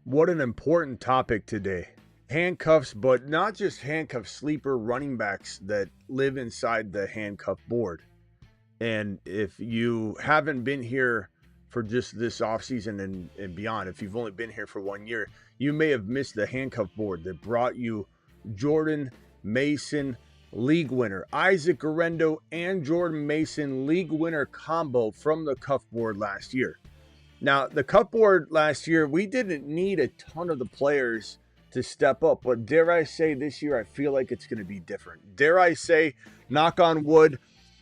What an important topic today. Handcuffs, but not just handcuff sleeper running backs that live inside the handcuff board. And if you haven't been here for just this offseason and beyond, if you've only been here for 1 year, you may have missed the handcuff board that brought you Jordan Mason league winner, Isaac Guerendo and Jordan Mason league winner combo from the cuff board last year. Now, the cuff board last year, we didn't need a ton of the players to step up, but dare I say this year, I feel like it's going to be different. Dare I say, knock on wood,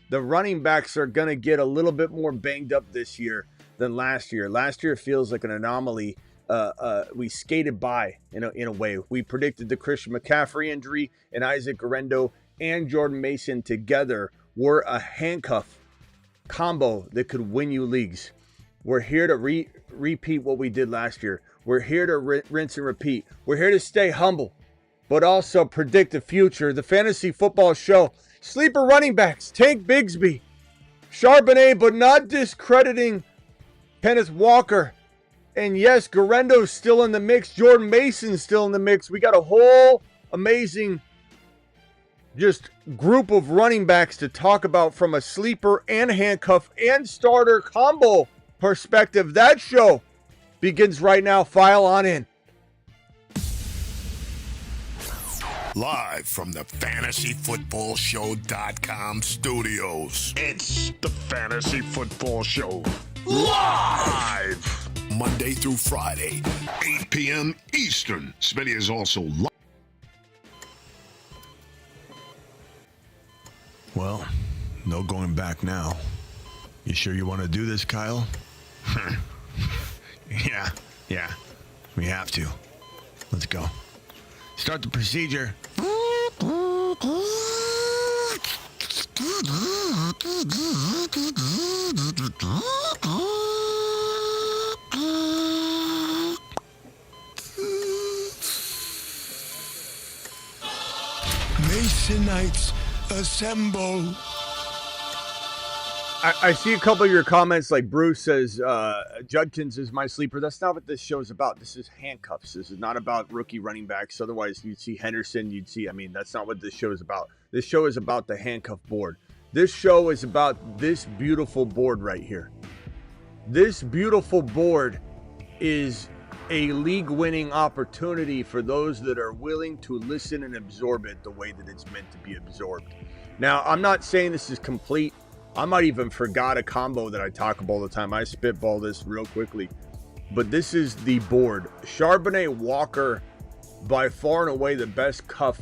the running backs are going to get a little bit more banged up this year than last year. Last year feels like an anomaly. We skated by in a way. We predicted the Christian McCaffrey injury, and Isaac Guerendo and Jordan Mason together were a handcuff combo that could win you leagues. We're here to repeat what we did last year. We're here to rinse and repeat. We're here to stay humble, but also predict the future. The Fantasy Football Show. Sleeper running backs. Tank Bigsby. Charbonnet, but not discrediting Kenneth Walker. And yes, Guerendo's still in the mix. Jordan Mason's still in the mix. We got a whole amazing just group of running backs to talk about from a sleeper and handcuff and starter combo perspective. That show begins right now. File on in. Live from the FantasyFootballShow.com studios. It's the Fantasy Football Show. Live! Monday through Friday, 8 p.m. Eastern. Smitty is also live. Well, no going back now. You sure you want to do this, Kyle? Yeah, we have to. Let's go. Start the procedure. Masonites assemble. I see a couple of your comments, like Bruce says, Judkins is my sleeper. That's not what this show is about. This is handcuffs. This is not about rookie running backs. Otherwise, you'd see Henderson. That's not what this show is about. This show is about the handcuff board. This show is about this beautiful board right here. This beautiful board is a league-winning opportunity for those that are willing to listen and absorb it the way that it's meant to be absorbed. Now, I'm not saying this is complete. I might even forgot a combo that I talk about all the time. I spitball this real quickly. But this is the board. Charbonnet Walker, by far and away the best cuff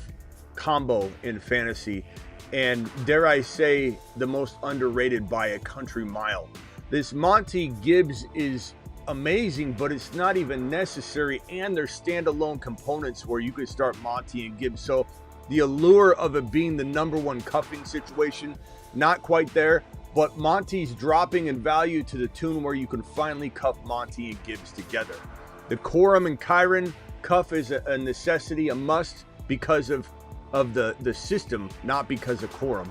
combo in fantasy. And dare I say, the most underrated by a country mile. This Monty Gibbs is amazing, but it's not even necessary. And there's standalone components where you could start Monty and Gibbs. So the allure of it being the number one cuffing situation, not quite there, but Monty's dropping in value to the tune where you can finally cuff Monty and Gibbs together. The Corum and Kyron cuff is a necessity, a must, because of the system, not because of Corum.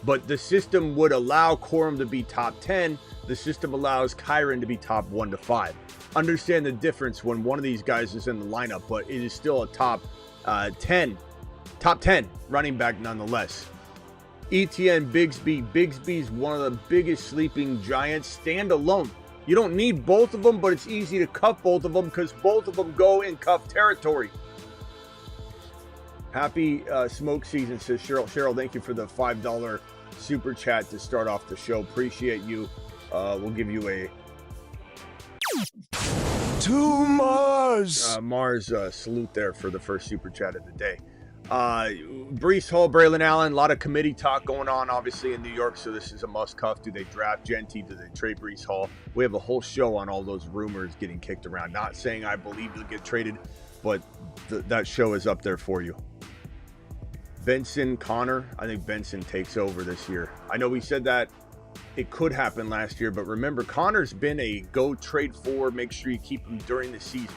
But the system would allow Corum to be top 10. The system allows Kyron to be top 1 to 5. Understand the difference when one of these guys is in the lineup, but it is still a top 10 running back nonetheless. ETN Bigsby. Bigsby's one of the biggest sleeping giants standalone. You don't need both of them, but it's easy to cuff both of them because both of them go in cuff territory. Happy smoke season, says Cheryl. Cheryl, thank you for the $5 super chat to start off the show. Appreciate you. We'll give you a To Mars. Mars salute there for the first super chat of the day. Breece Hall, Braylon Allen, a lot of committee talk going on, obviously, in New York, so this is a must cuff. Do they draft Genty? Do they trade Breece Hall? We have a whole show on all those rumors getting kicked around. Not saying I believe they'll get traded, but that show is up there for you. Benson, Connor, I think Benson takes over this year. I know we said that it could happen last year, but remember, Connor's been a go trade for, make sure you keep him during the season.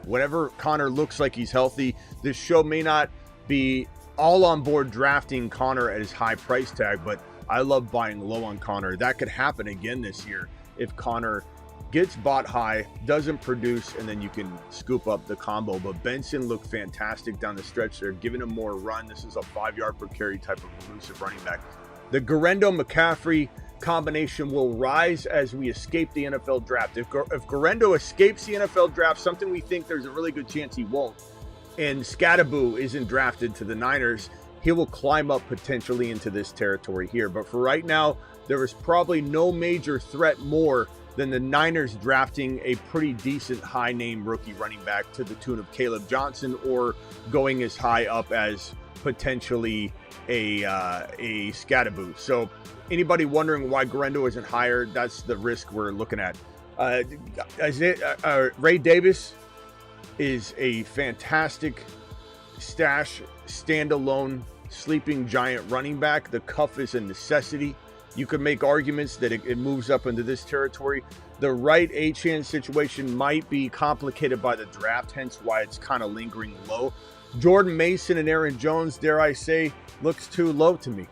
Whenever Connor looks like he's healthy, this show may not be all on board drafting Connor at his high price tag, but I love buying low on Connor. That could happen again this year if Connor gets bought high, doesn't produce, and then you can scoop up the combo. But Benson looked fantastic down the stretch there, giving him more run. This is a 5-yard per carry type of elusive running back. The Guerendo-McCaffrey combination will rise as we escape the NFL draft. If Guerendo escapes the NFL draft, something we think there's a really good chance he won't, and Scattaboo isn't drafted to the Niners, he will climb up potentially into this territory here. But for right now, there is probably no major threat more than the Niners drafting a pretty decent high-name rookie running back to the tune of Caleb Johnson, or going as high up as potentially a Scattaboo. So anybody wondering why Guerendo isn't higher, that's the risk we're looking at. Ray Davis is a fantastic stash, standalone, sleeping giant running back. The cuff is a necessity. You could make arguments that it moves up into this territory. The right Achane situation might be complicated by the draft, hence why it's kind of lingering low. Jordan Mason and Aaron Jones, dare I say, looks too low to me.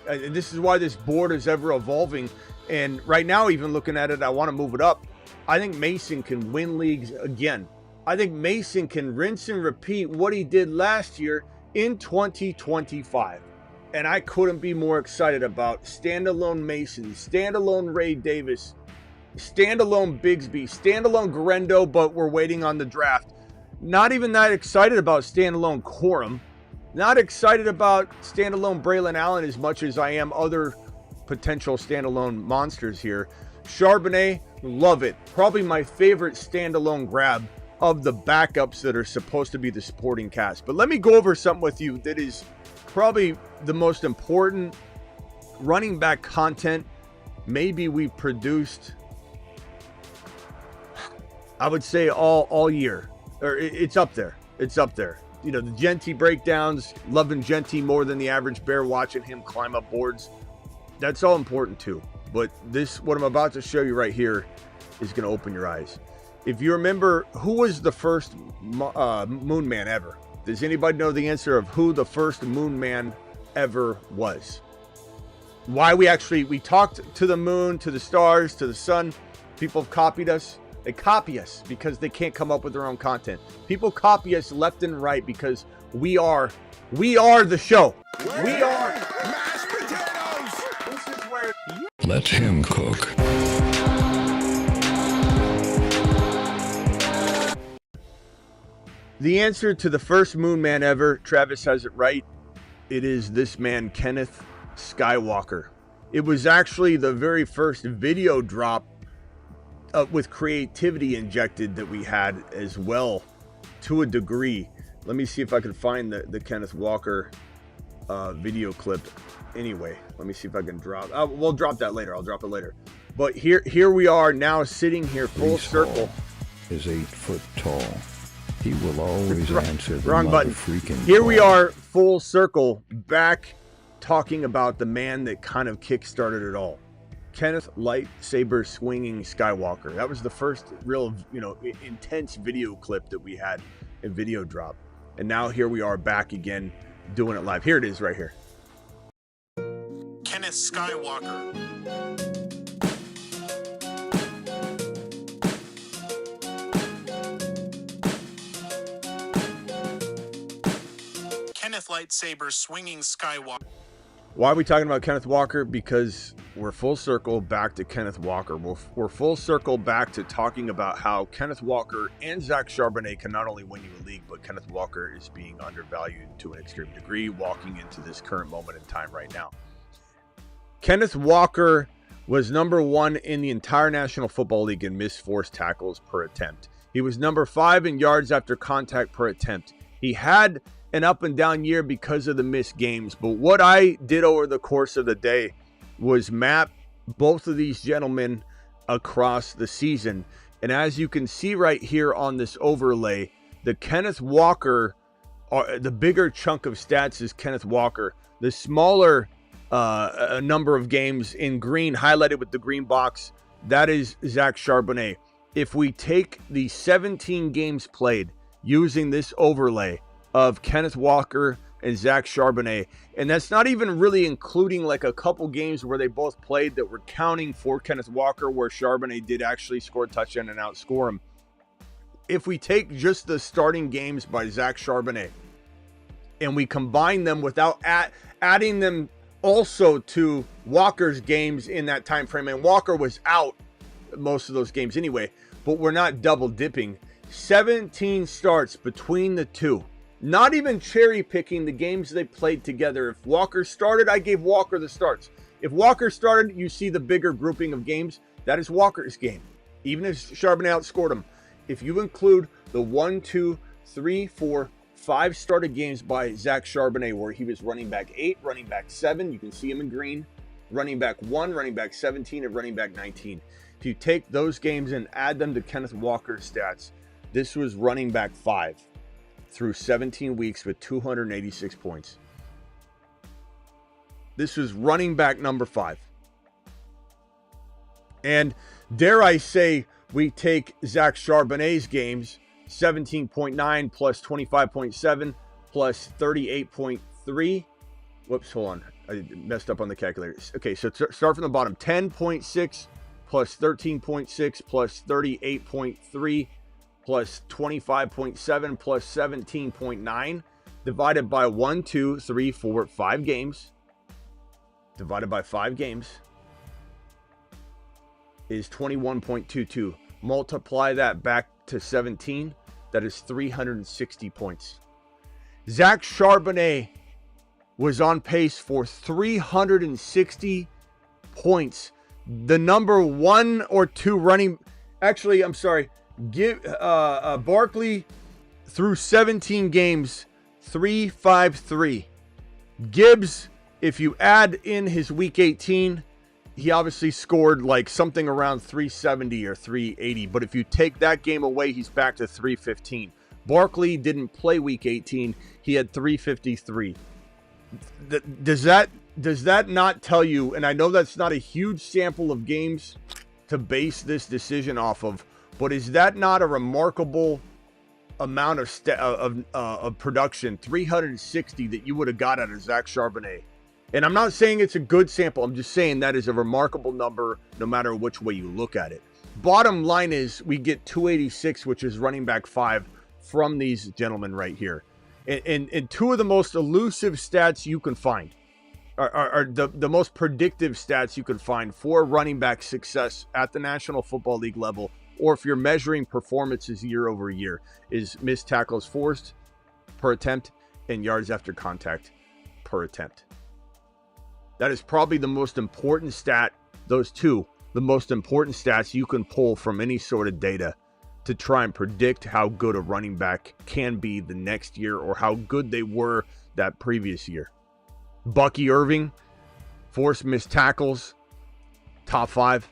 And this is why this board is ever evolving. And right now, even looking at it, I want to move it up. I think Mason can win leagues again. I think Mason can rinse and repeat what he did last year in 2025. And I couldn't be more excited about standalone Mason, standalone Ray Davis, standalone Bigsby, standalone Guerendo, but we're waiting on the draft. Not even that excited about standalone Corum. Not excited about standalone Braylon Allen as much as I am other potential standalone monsters here. Charbonnet, love it. Probably my favorite standalone grab of the backups that are supposed to be the supporting cast. But let me go over something with you that is probably the most important running back content maybe we've produced, I would say all year. Or it's up there. It's up there. You know, the Genty breakdowns, loving Genty more than the average bear, watching him climb up boards. That's all important too. But this, what I'm about to show you right here, is going to open your eyes. If you remember, who was the first moon man ever? Does anybody know the answer of who the first moon man ever was? Why we talked to the moon, to the stars, to the sun. People have copied us. They copy us because they can't come up with their own content. People copy us left and right because we are the show. We are Mashed potatoes. This is where. Let him cook. The answer to the first moon man ever, Travis has it right. It is this man, Kenneth Skywalker. It was actually the very first video drop with creativity injected that we had as well, to a degree. Let me see if I can find the Kenneth Walker video clip. Anyway, let me see if I can drop. We'll drop that later. I'll drop it later. But here we are now, sitting here full Breece circle. Hall is 8 foot tall. He will always answer the Wrong button. freaking Here we call. are, full circle, back talking about the man that kind of kick-started it all. Kenneth lightsaber swinging Skywalker. That was the first real, intense video clip that we had in video drop. And now here we are back again doing it live. Here it is right here. Kenneth Skywalker. Kenneth lightsaber swinging Skywalker. Why are we talking about Kenneth Walker? Because we're full circle back to Kenneth Walker. We're full circle back to talking about how Kenneth Walker and Zach Charbonnet can not only win you a league, but Kenneth Walker is being undervalued to an extreme degree walking into this current moment in time right now. Kenneth Walker was number 1 in the entire National Football League in missed forced tackles per attempt. He was number 5 in yards after contact per attempt. He had an up and down year because of the missed games. But what I did over the course of the day was map both of these gentlemen across the season. And as you can see right here on this overlay, the Kenneth Walker, the bigger chunk of stats is Kenneth Walker. The smaller number of games in green, highlighted with the green box, that is Zach Charbonnet. If we take the 17 games played using this overlay of Kenneth Walker and Zach Charbonnet. And that's not even really including like a couple games where they both played that were counting for Kenneth Walker, where Charbonnet did actually score a touchdown and outscore him. If we take just the starting games by Zach Charbonnet and we combine them without adding them also to Walker's games in that time frame, and Walker was out most of those games anyway, but we're not double dipping. 17 starts between the two. Not even cherry picking the games they played together. If Walker started, I gave Walker the starts. If Walker started, you see the bigger grouping of games. That is Walker's game, even if Charbonnet outscored him. If you include the 1, 2, 3, 4, 5 started games by Zach Charbonnet, where he was running back 8, running back 7, you can see him in green, running back 1, running back 17, and running back 19. If you take those games and add them to Kenneth Walker's stats, this was running back 5 through 17 weeks with 286 points. This was running back number 5. And dare I say, we take Zach Charbonnet's games, 17.9 plus 25.7 plus 38.3. Whoops, hold on. I messed up on the calculator. Okay, so start from the bottom. 10.6 plus 13.6 plus 38.3 plus 25.7 plus 17.9 divided by 1, 2, 3, 4, 5 games. Divided by 5 games is 21.22. Multiply that back to 17. That is 360 points. Zach Charbonnet was on pace for 360 points. The number 1 or 2 running... Actually, I'm sorry. Barkley through 17 games, 353. Gibbs, if you add in his week 18, he obviously scored like something around 370 or 380. But if you take that game away, he's back to 315. Barkley didn't play week 18. He had 353. Does that not tell you, and I know that's not a huge sample of games to base this decision off of, but is that not a remarkable amount of production, 360, that you would have got out of Zach Charbonnet? And I'm not saying it's a good sample. I'm just saying that is a remarkable number no matter which way you look at it. Bottom line is we get 286, which is running back 5 from these gentlemen right here. And two of the most elusive stats you can find are the most predictive stats you can find for running back success at the National Football League level, or if you're measuring performances year over year, is missed tackles forced per attempt and yards after contact per attempt. That is probably the most important stat, those two, the most important stats you can pull from any sort of data to try and predict how good a running back can be the next year or how good they were that previous year. Bucky Irving, forced missed tackles, top 5.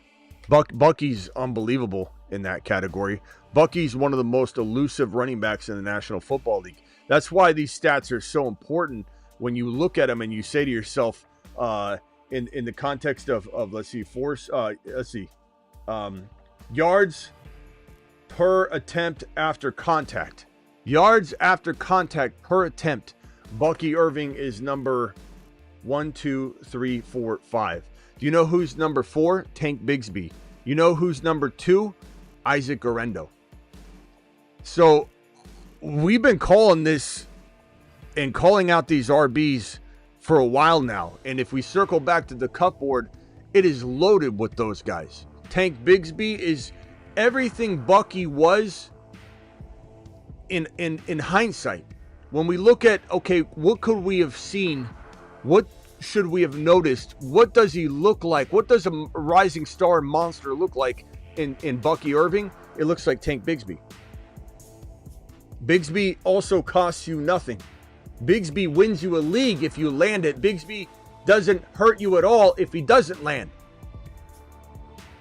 Bucky's unbelievable in that category. Bucky's one of the most elusive running backs in the National Football League. That's why these stats are so important when you look at them and you say to yourself, in the context of yards per attempt after contact. Yards after contact per attempt. Bucky Irving is number 1, 2, 3, 4, 5. Do you know who's number 4? Tank Bigsby. You know who's number 2? Isaac Guerrero. So we've been calling this and calling out these RBs for a while now. And if we circle back to the cup board, it is loaded with those guys. Tank Bigsby is everything Bucky was in hindsight. When we look at, okay, what could we have seen? What should we have noticed? What does he look like? What does a rising star monster look like in Bucky Irving? It looks like Tank Bigsby. Bigsby also costs you nothing. Bigsby wins you a league if you land it. Bigsby doesn't hurt you at all if he doesn't land.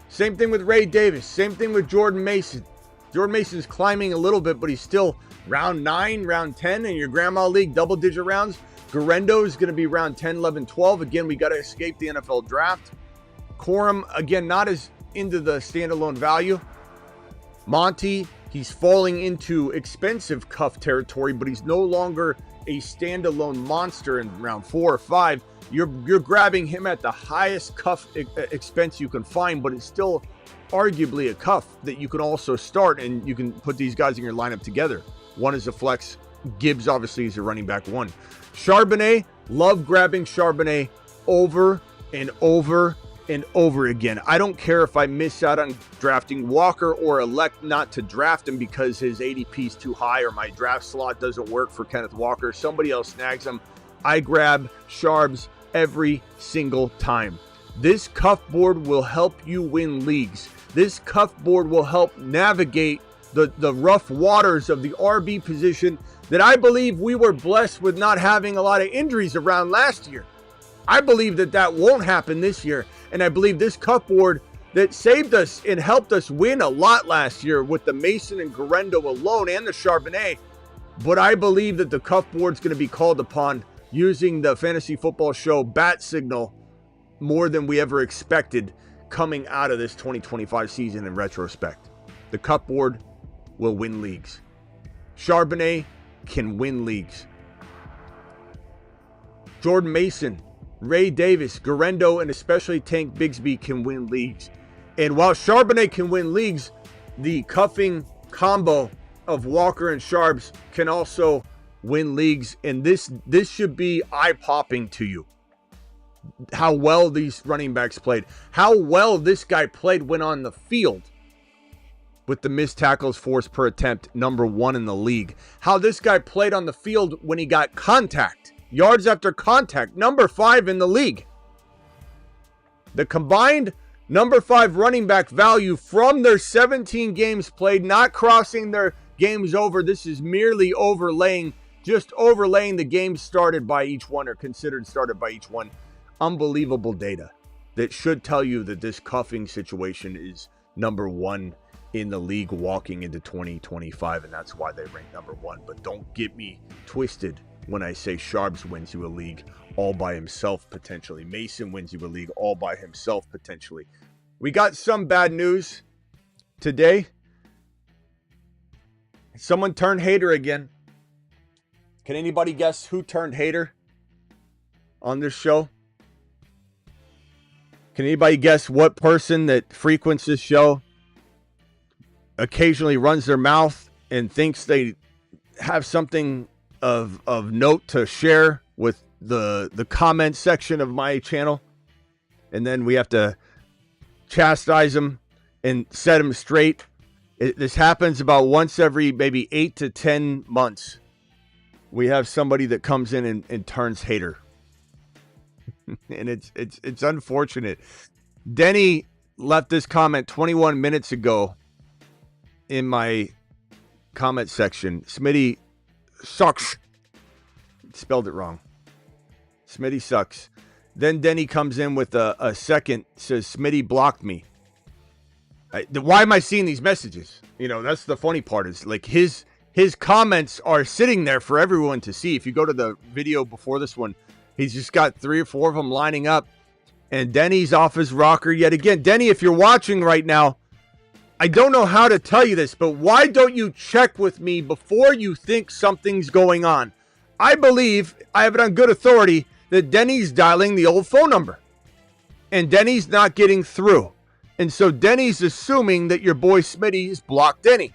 Same thing with Ray Davis. Same thing with Jordan Mason. Jordan Mason's climbing a little bit, but he's still round 9, round 10 in your grandma league, double-digit rounds. Guerrero is going to be round 10, 11, 12. Again, we got to escape the NFL draft. Corum, again, not as into the standalone value. Monty, he's falling into expensive cuff territory, but he's no longer a standalone monster in round 4 or 5, you're grabbing him at the highest cuff expense you can find, but it's still arguably a cuff that you can also start, and you can put these guys in your lineup together. One is a flex. Gibbs obviously is a running back 1. Charbonnet, love grabbing Charbonnet over and over and over again. I don't care if I miss out on drafting Walker or elect not to draft him because his ADP is too high or my draft slot doesn't work for Kenneth Walker. Somebody else snags him. I grab Charbs every single time. This cuff board will help you win leagues. This cuff board will help navigate the rough waters of the RB position that I believe we were blessed with not having a lot of injuries around last year. I believe that won't happen this year. And I believe this cuff board that saved us and helped us win a lot last year with the Mason and Garendo alone and the Charbonnet. But I believe that the cuff board's going to be called upon using the Fantasy Football Show bat signal more than we ever expected coming out of this 2025 season in retrospect. The cuff board will win leagues. Charbonnet can win leagues. Jordan Mason, Ray Davis, Garendo, and especially Tank Bigsby can win leagues. And while Charbonnet can win leagues, the cuffing combo of Walker and Charbs can also win leagues. And this should be eye-popping to you. How well these running backs played. How well this guy played when on the field. With the missed tackles force per attempt, number 1 in the league. How this guy played on the field when he got contact. Yards after contact, number 5 in the league. The combined number 5 running back value from their 17 games played, not crossing their games over. This is merely overlaying the games started by each one or considered started by each one. Unbelievable data that should tell you that this cuffing situation is number 1 in the league walking into 2025, and that's why they rank number 1. But don't get me twisted when I say Charbs wins you a league all by himself potentially. Mason wins you a league all by himself potentially. We got some bad news today. Someone turned hater again. Can anybody guess who turned hater on this show? Can anybody guess what person that frequents this show occasionally runs their mouth and thinks they have something of note to share with the comment section of my channel, and then we have to chastise them and set them straight? This happens about once every maybe 8 to 10 months. We have somebody that comes in and turns hater. And it's unfortunate. Denny left this comment 21 minutes ago in my comment section. Smitty sucks. Spelled it wrong. Smitty sucks. Then Denny comes in with a second, says Smitty blocked me. Why am I seeing these messages? You know, that's the funny part, is like his comments are sitting there for everyone to see. If you go to the video before this one, he's just got 3 or 4 of them lining up. And Denny's off his rocker yet again. Denny, if you're watching right now, I don't know how to tell you this, but why don't you check with me before you think something's going on? I believe, I have it on good authority, that Denny's dialing the old phone number. And Denny's not getting through. And so Denny's assuming that your boy Smitty has blocked Denny.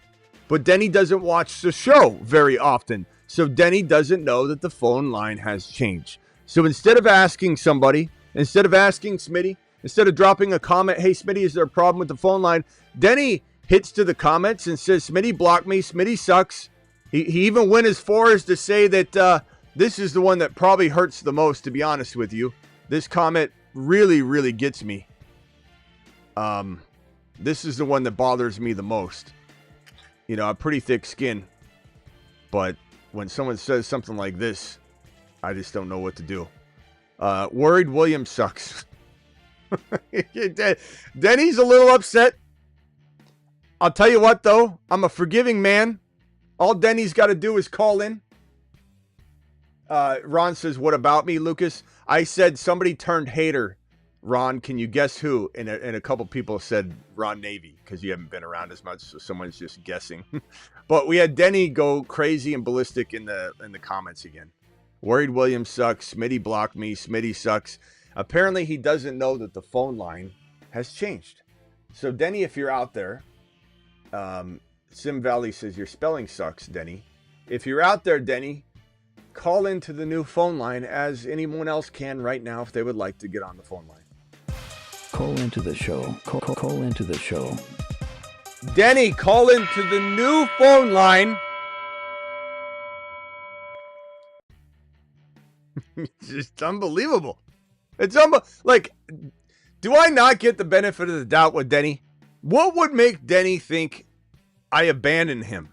But Denny doesn't watch the show very often. So Denny doesn't know that the phone line has changed. So instead of asking somebody, instead of asking Smitty, instead of dropping a comment, hey Smitty, is there a problem with the phone line? Denny hits to the comments and says, Smitty blocked me, Smitty sucks. He even went as far as to say that this is the one that probably hurts the most, to be honest with you. This comment really, really gets me. This is the one that bothers me the most. You know, I have pretty thick skin, but when someone says something like this, I just don't know what to do. Worried William sucks. Denny's a little upset. I'll tell you what, though. I'm a forgiving man. All Denny's got to do is call in. Ron says, what about me, Lucas? I said somebody turned hater. Ron, can you guess who? And a couple people said Ron Navy, because you haven't been around as much, so someone's just guessing. But we had Denny go crazy and ballistic in the comments again. Worried Williams sucks. Smitty blocked me. Smitty sucks. Apparently, he doesn't know that the phone line has changed. So, Denny, if you're out there, Sim Valley says your spelling sucks, Denny. If you're out there, Denny, call into the new phone line as anyone else can right now if they would like to get on the phone line. Call into the show. Call into the show. Denny, call into the new phone line. It's just unbelievable. It's like, do I not get the benefit of the doubt with Denny? What would make Denny think I abandoned him?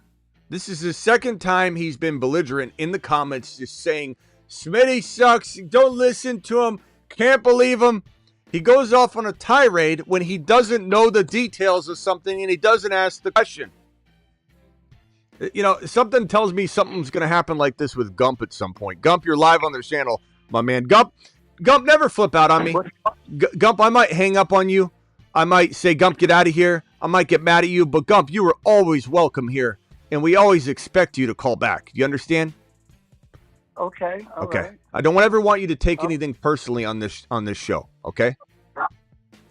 This is the second time he's been belligerent in the comments, just saying, Smitty sucks, don't listen to him, can't believe him. He goes off on a tirade when he doesn't know the details of something and he doesn't ask the question. You know, something tells me something's going to happen like this with Gump at some point. Gump, you're live on their channel, my man. Gump, never flip out on me. Gump, I might hang up on you. I might say, Gump, get out of here. I might get mad at you. But, Gump, you are always welcome here. And we always expect you to call back. You understand? Okay. Okay. Right. I don't ever want you to take anything personally on this show. Okay?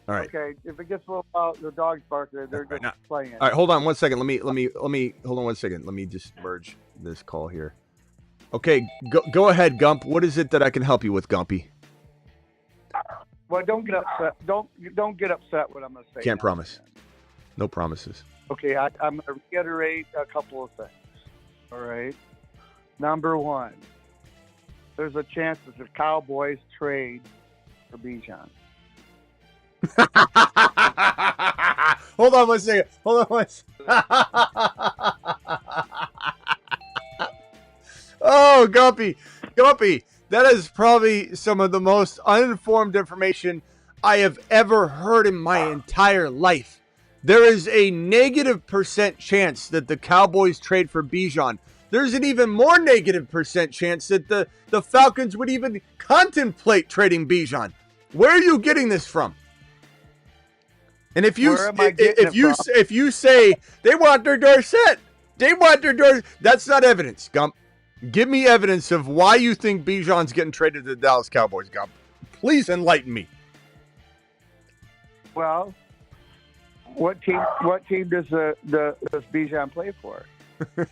All right. Okay. If it gets a little out, the dog's barking. They're just playing. All right. Hold on 1 second. Let me hold on 1 second. Let me just merge this call here. Okay. Go ahead, Gump. What is it that I can help you with, Gumpy? Well, don't get upset. Don't get upset what I'm going to say. Can't promise. No promises. Okay. I'm going to reiterate a couple of things. All right. Number one, there's a chance that the Cowboys trade for Bijan. Hold on 1 second. Oh, Gumpy. That is probably some of the most uninformed information I have ever heard in my entire life. There is a -% chance that the Cowboys trade for Bijan. There's an even more -% chance that the Falcons would even contemplate trading Bijan. Where are you getting this from? And if you say they want their door set, that's not evidence, Gump. Give me evidence of why you think Bijan's getting traded to the Dallas Cowboys, Gump. Please enlighten me. Well, what team does Bijan play for?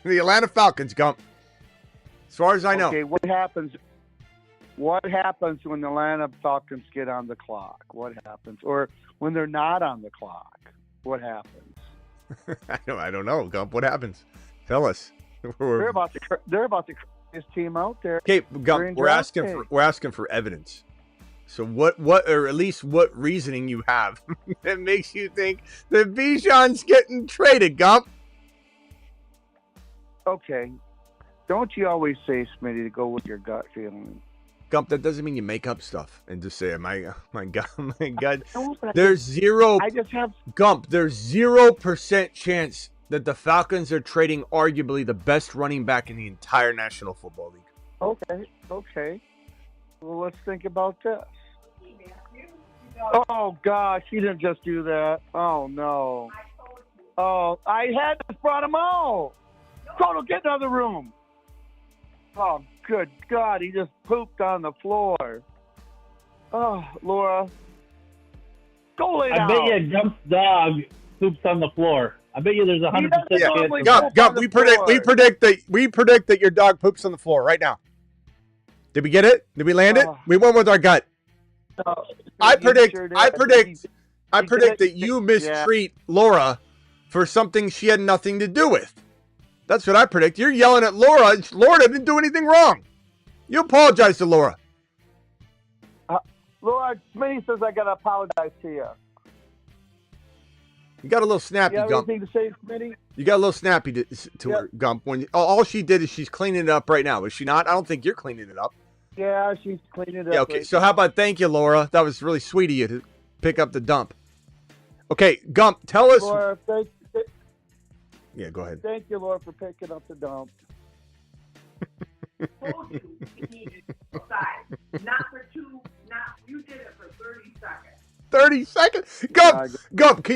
The Atlanta Falcons, Gump. As far as I know. Okay, what happens when the Atlanta Falcons get on the clock? What happens? Or when they're not on the clock, what happens? I don't know, Gump. What happens? Tell us. They're about to this team out there. Okay, Gump, we're asking for evidence. So what or at least what reasoning you have that makes you think that Bijan's getting traded, Gump? Okay. Don't you always say, Smitty, to go with your gut feeling? Gump, that doesn't mean you make up stuff and just say, my God. There's 0% chance that the Falcons are trading arguably the best running back in the entire National Football League. Okay. Well, let's think about this. Oh, gosh, he didn't just do that. Oh, no. Oh, I had to brought him out. Toto, get in the other room. Oh, good God, he just pooped on the floor. Oh, Laura, go lay down. I bet you Gump's dog poops on the floor. I bet you there's 100% chance. Gump, we predict that your dog poops on the floor right now. Did we get it? Did we land it? We went with our gut. No, I predict sure that you mistreat Laura for something she had nothing to do with. That's what I predict. You're yelling at Laura. Laura didn't do anything wrong. You apologize to Laura. Laura, Smitty says I got to apologize to you. You got a little snappy, You have Gump. anything to say, Smitty? You got a little snappy to her, Gump. When all she did is she's cleaning it up right now. Is she not? I don't think you're cleaning it up. Yeah, she's cleaning it up. Yeah, okay. Right So how about thank you, Laura? That was really sweet of you to pick up the dump. Okay, Gump, tell us. Laura, Yeah, go ahead. thank you, Laura, for picking up the dump. Told you you needed 5. Not for 2, you did it for 30 seconds. 30 seconds? Gump,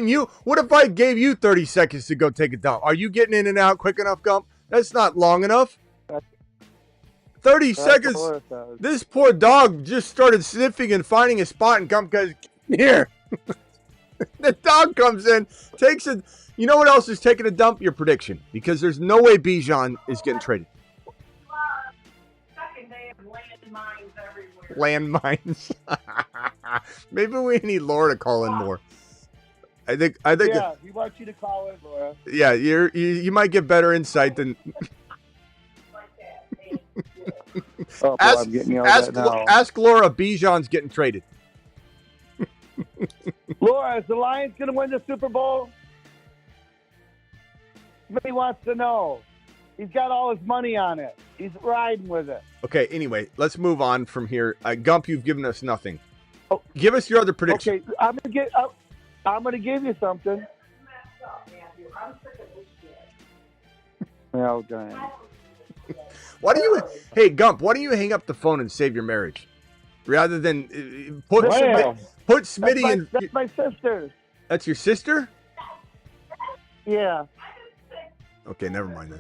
what if I gave you 30 seconds to go take a dump? Are you getting in and out quick enough, Gump? That's not long enough. 30 That's seconds. what it says. This poor dog just started sniffing and finding a spot, and Gump goes, here. The dog comes in, takes it. You know what else is taking a dump? Your prediction. Because there's no way Bijan is getting traded. Second day of landmines everywhere. Landmines. Maybe we need Laura to call in more. I think. Yeah, he wants you to call in, Laura. Yeah, you might get better insight than. Oh, boy, I'm getting yelled at now. Ask Laura. Bijan's getting traded. Laura, is the Lions going to win the Super Bowl? He wants to know. He's got all his money on it. He's riding with it. Okay. Anyway, let's move on from here. Gump, you've given us nothing. Oh. Give us your other prediction. Okay, I'm gonna give you something. Oh, dang. Hey, Gump, why don't you hang up the phone and save your marriage? Rather than put Smitty in. That's my sister. That's your sister? Yeah. Okay, never mind then.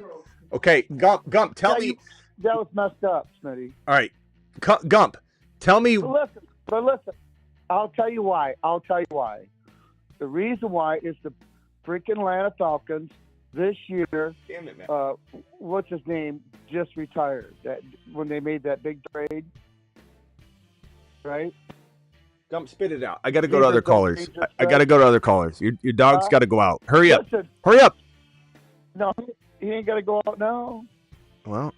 Okay, Gump, tell me. That was messed up, Smitty. All right, Gump, tell me. But listen, I'll tell you why. The reason why is the freaking Atlanta Falcons this year. Damn it, man. What's his name? Just retired. That when they made that big trade, right? Gump, spit it out. I got to go to other callers. I got to go to other callers. Your dog's got to go out. Hurry up. Listen, Hurry up. No, he ain't got to go out now. Well,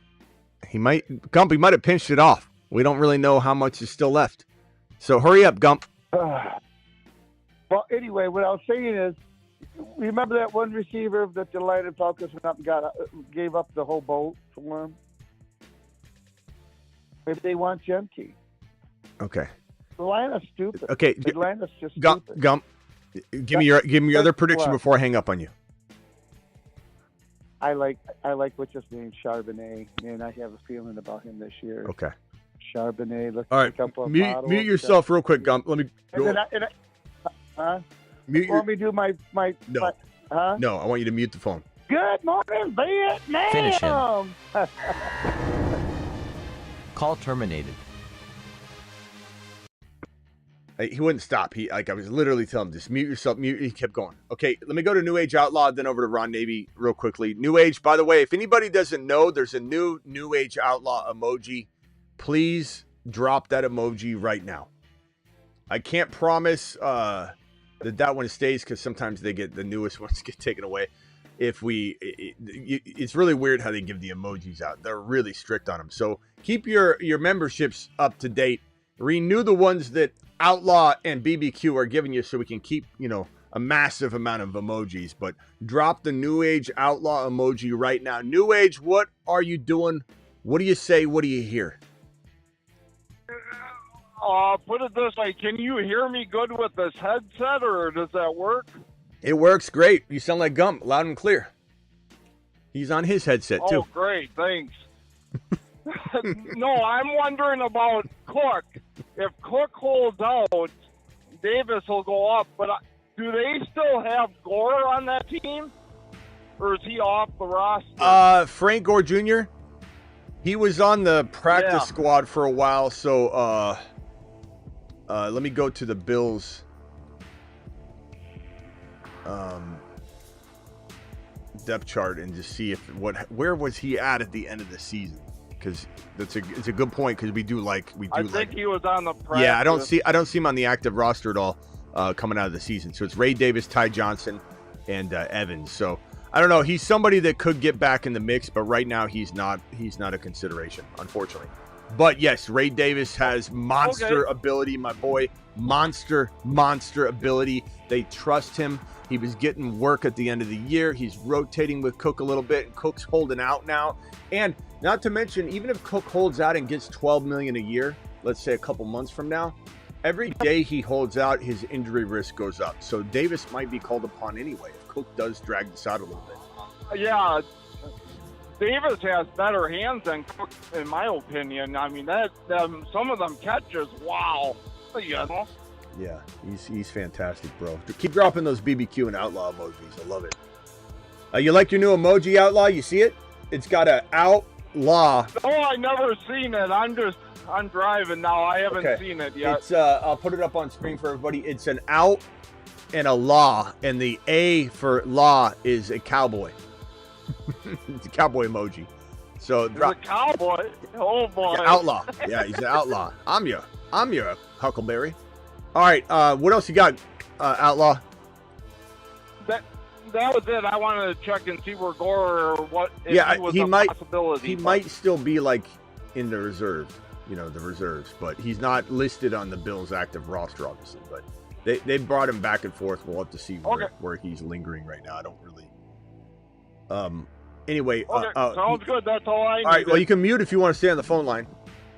he might have pinched it off. We don't really know how much is still left. So hurry up, Gump. Well, anyway, what I was saying is, remember that one receiver that the Atlanta Falcons went up and gave up the whole boat for him? If they want Genty. Okay. Atlanta's stupid. Okay. Atlanta's just stupid. Gump, give me your other prediction before I hang up on you. I like what's his name, Charbonnet, and I have a feeling about him this year. Okay. Charbonnet. Let's All right. Mute yourself real quick, Gump. Let me go. Mute want me to do my No. huh? No, I want you to mute the phone. Good morning, Vietnam. Finish him. Call terminated. He wouldn't stop. I was literally telling him, just mute yourself, mute. He kept going. Okay, let me go to New Age Outlaw, then over to Ron Navy real quickly. New Age, by the way, if anybody doesn't know, there's a new Age Outlaw emoji. Please drop that emoji right now. I can't promise that one stays because sometimes the newest ones get taken away. It's really weird how they give the emojis out. They're really strict on them. So keep your memberships up to date. Renew the ones that Outlaw and BBQ are giving you so we can keep, a massive amount of emojis. But drop the New Age Outlaw emoji right now. New Age, what are you doing? What do you say? What do you hear? Put it this way. Can you hear me good with this headset, or does that work? It works great. You sound like Gump, loud and clear. He's on his headset, too. Oh, great. Thanks. No, I'm wondering about Cook. If Cook holds out, Davis will go up. But do they still have Gore on that team? Or is he off the roster? Frank Gore Jr., he was on the practice squad for a while. So let me go to the Bills. Depth chart and just see where was he at the end of the season, because it's a good point, because I think he was on the practice. Yeah, I don't see him on the active roster at all coming out of the season. So it's Ray Davis, Ty Johnson, and Evans. So I don't know. He's somebody that could get back in the mix, but right now he's not a consideration, unfortunately. But yes, Ray Davis has monster ability, my boy. Monster ability. They trust him. He was getting work at the end of the year. He's rotating with Cook a little bit, and Cook's holding out now. And not to mention, even if Cook holds out and gets $12 million a year, let's say a couple months from now, every day he holds out, his injury risk goes up. So Davis might be called upon anyway if Cook does drag this out a little bit. Yeah, Davis has better hands than Cook, in my opinion. I mean, some of them catches, wow. Yeah, he's fantastic, bro. Keep dropping those BBQ and Outlaw emojis. I love it. You like your new emoji, Outlaw? You see it? It's got a out Law. No, I never seen it. I'm driving now. I haven't seen it yet. It's I'll put it up on screen for everybody. It's an out and a law, and the A for law is a cowboy. It's a cowboy emoji. So He's a cowboy. Oh boy. Yeah, outlaw. Yeah, he's an outlaw. I'm your Huckleberry. All right. What else you got, outlaw? That was it. I wanted to check and see where Gore or what. If Yeah, he was he a might. possibility. He might still be like in the reserve. You know, the reserves, but he's not listed on the Bills' active roster, obviously. But they brought him back and forth. We'll have to see where he's lingering right now. I don't really. Anyway. Okay, sounds good. That's all I need. All right. Well, you can mute if you want to stay on the phone line.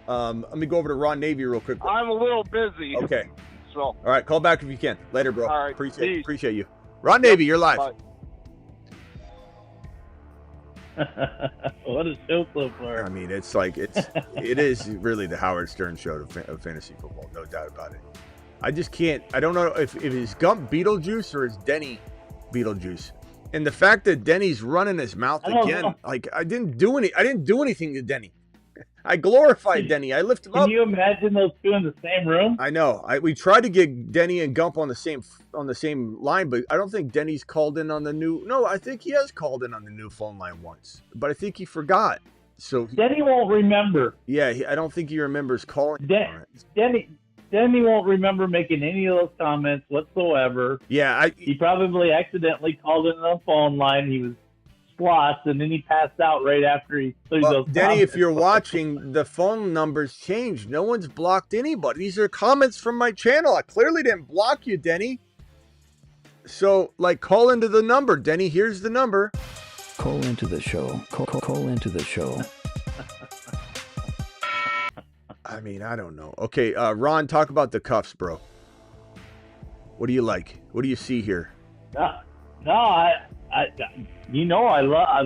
Let me go over to Ron Navy real quick. I'm a little busy. Okay. So. All right. Call back if you can. Later, bro. All right. Appreciate you. Ron Navy, you're live. Bye. What a show so far. I mean, it is really the Howard Stern show of fantasy football, no doubt about it. I just can't. I don't know if it's Gump Beetlejuice or it's Denny Beetlejuice. And the fact that Denny's running his mouth again, like I didn't do anything to Denny. I glorified Denny. I lift him up. Can you imagine those two in the same room? I know. We tried to get Denny and Gump on the same line, but I don't think Denny's called in on the new. No, I think he has called in on the new phone line once, but I think he forgot. So Denny won't remember. Yeah, I don't think he remembers calling. Denny won't remember making any of those comments whatsoever. Yeah, he probably accidentally called in on the phone line. He was lost, and then he passed out right after he those Denny, comments. if you're watching, the phone numbers changed. No one's blocked anybody. These are comments from my channel. I clearly didn't block you, Denny. So, call into the number, Denny. Here's the number. Call into the show. Call into the show. I mean, I don't know. Okay, Ron, talk about the cuffs, bro. What do you like? What do you see here? I've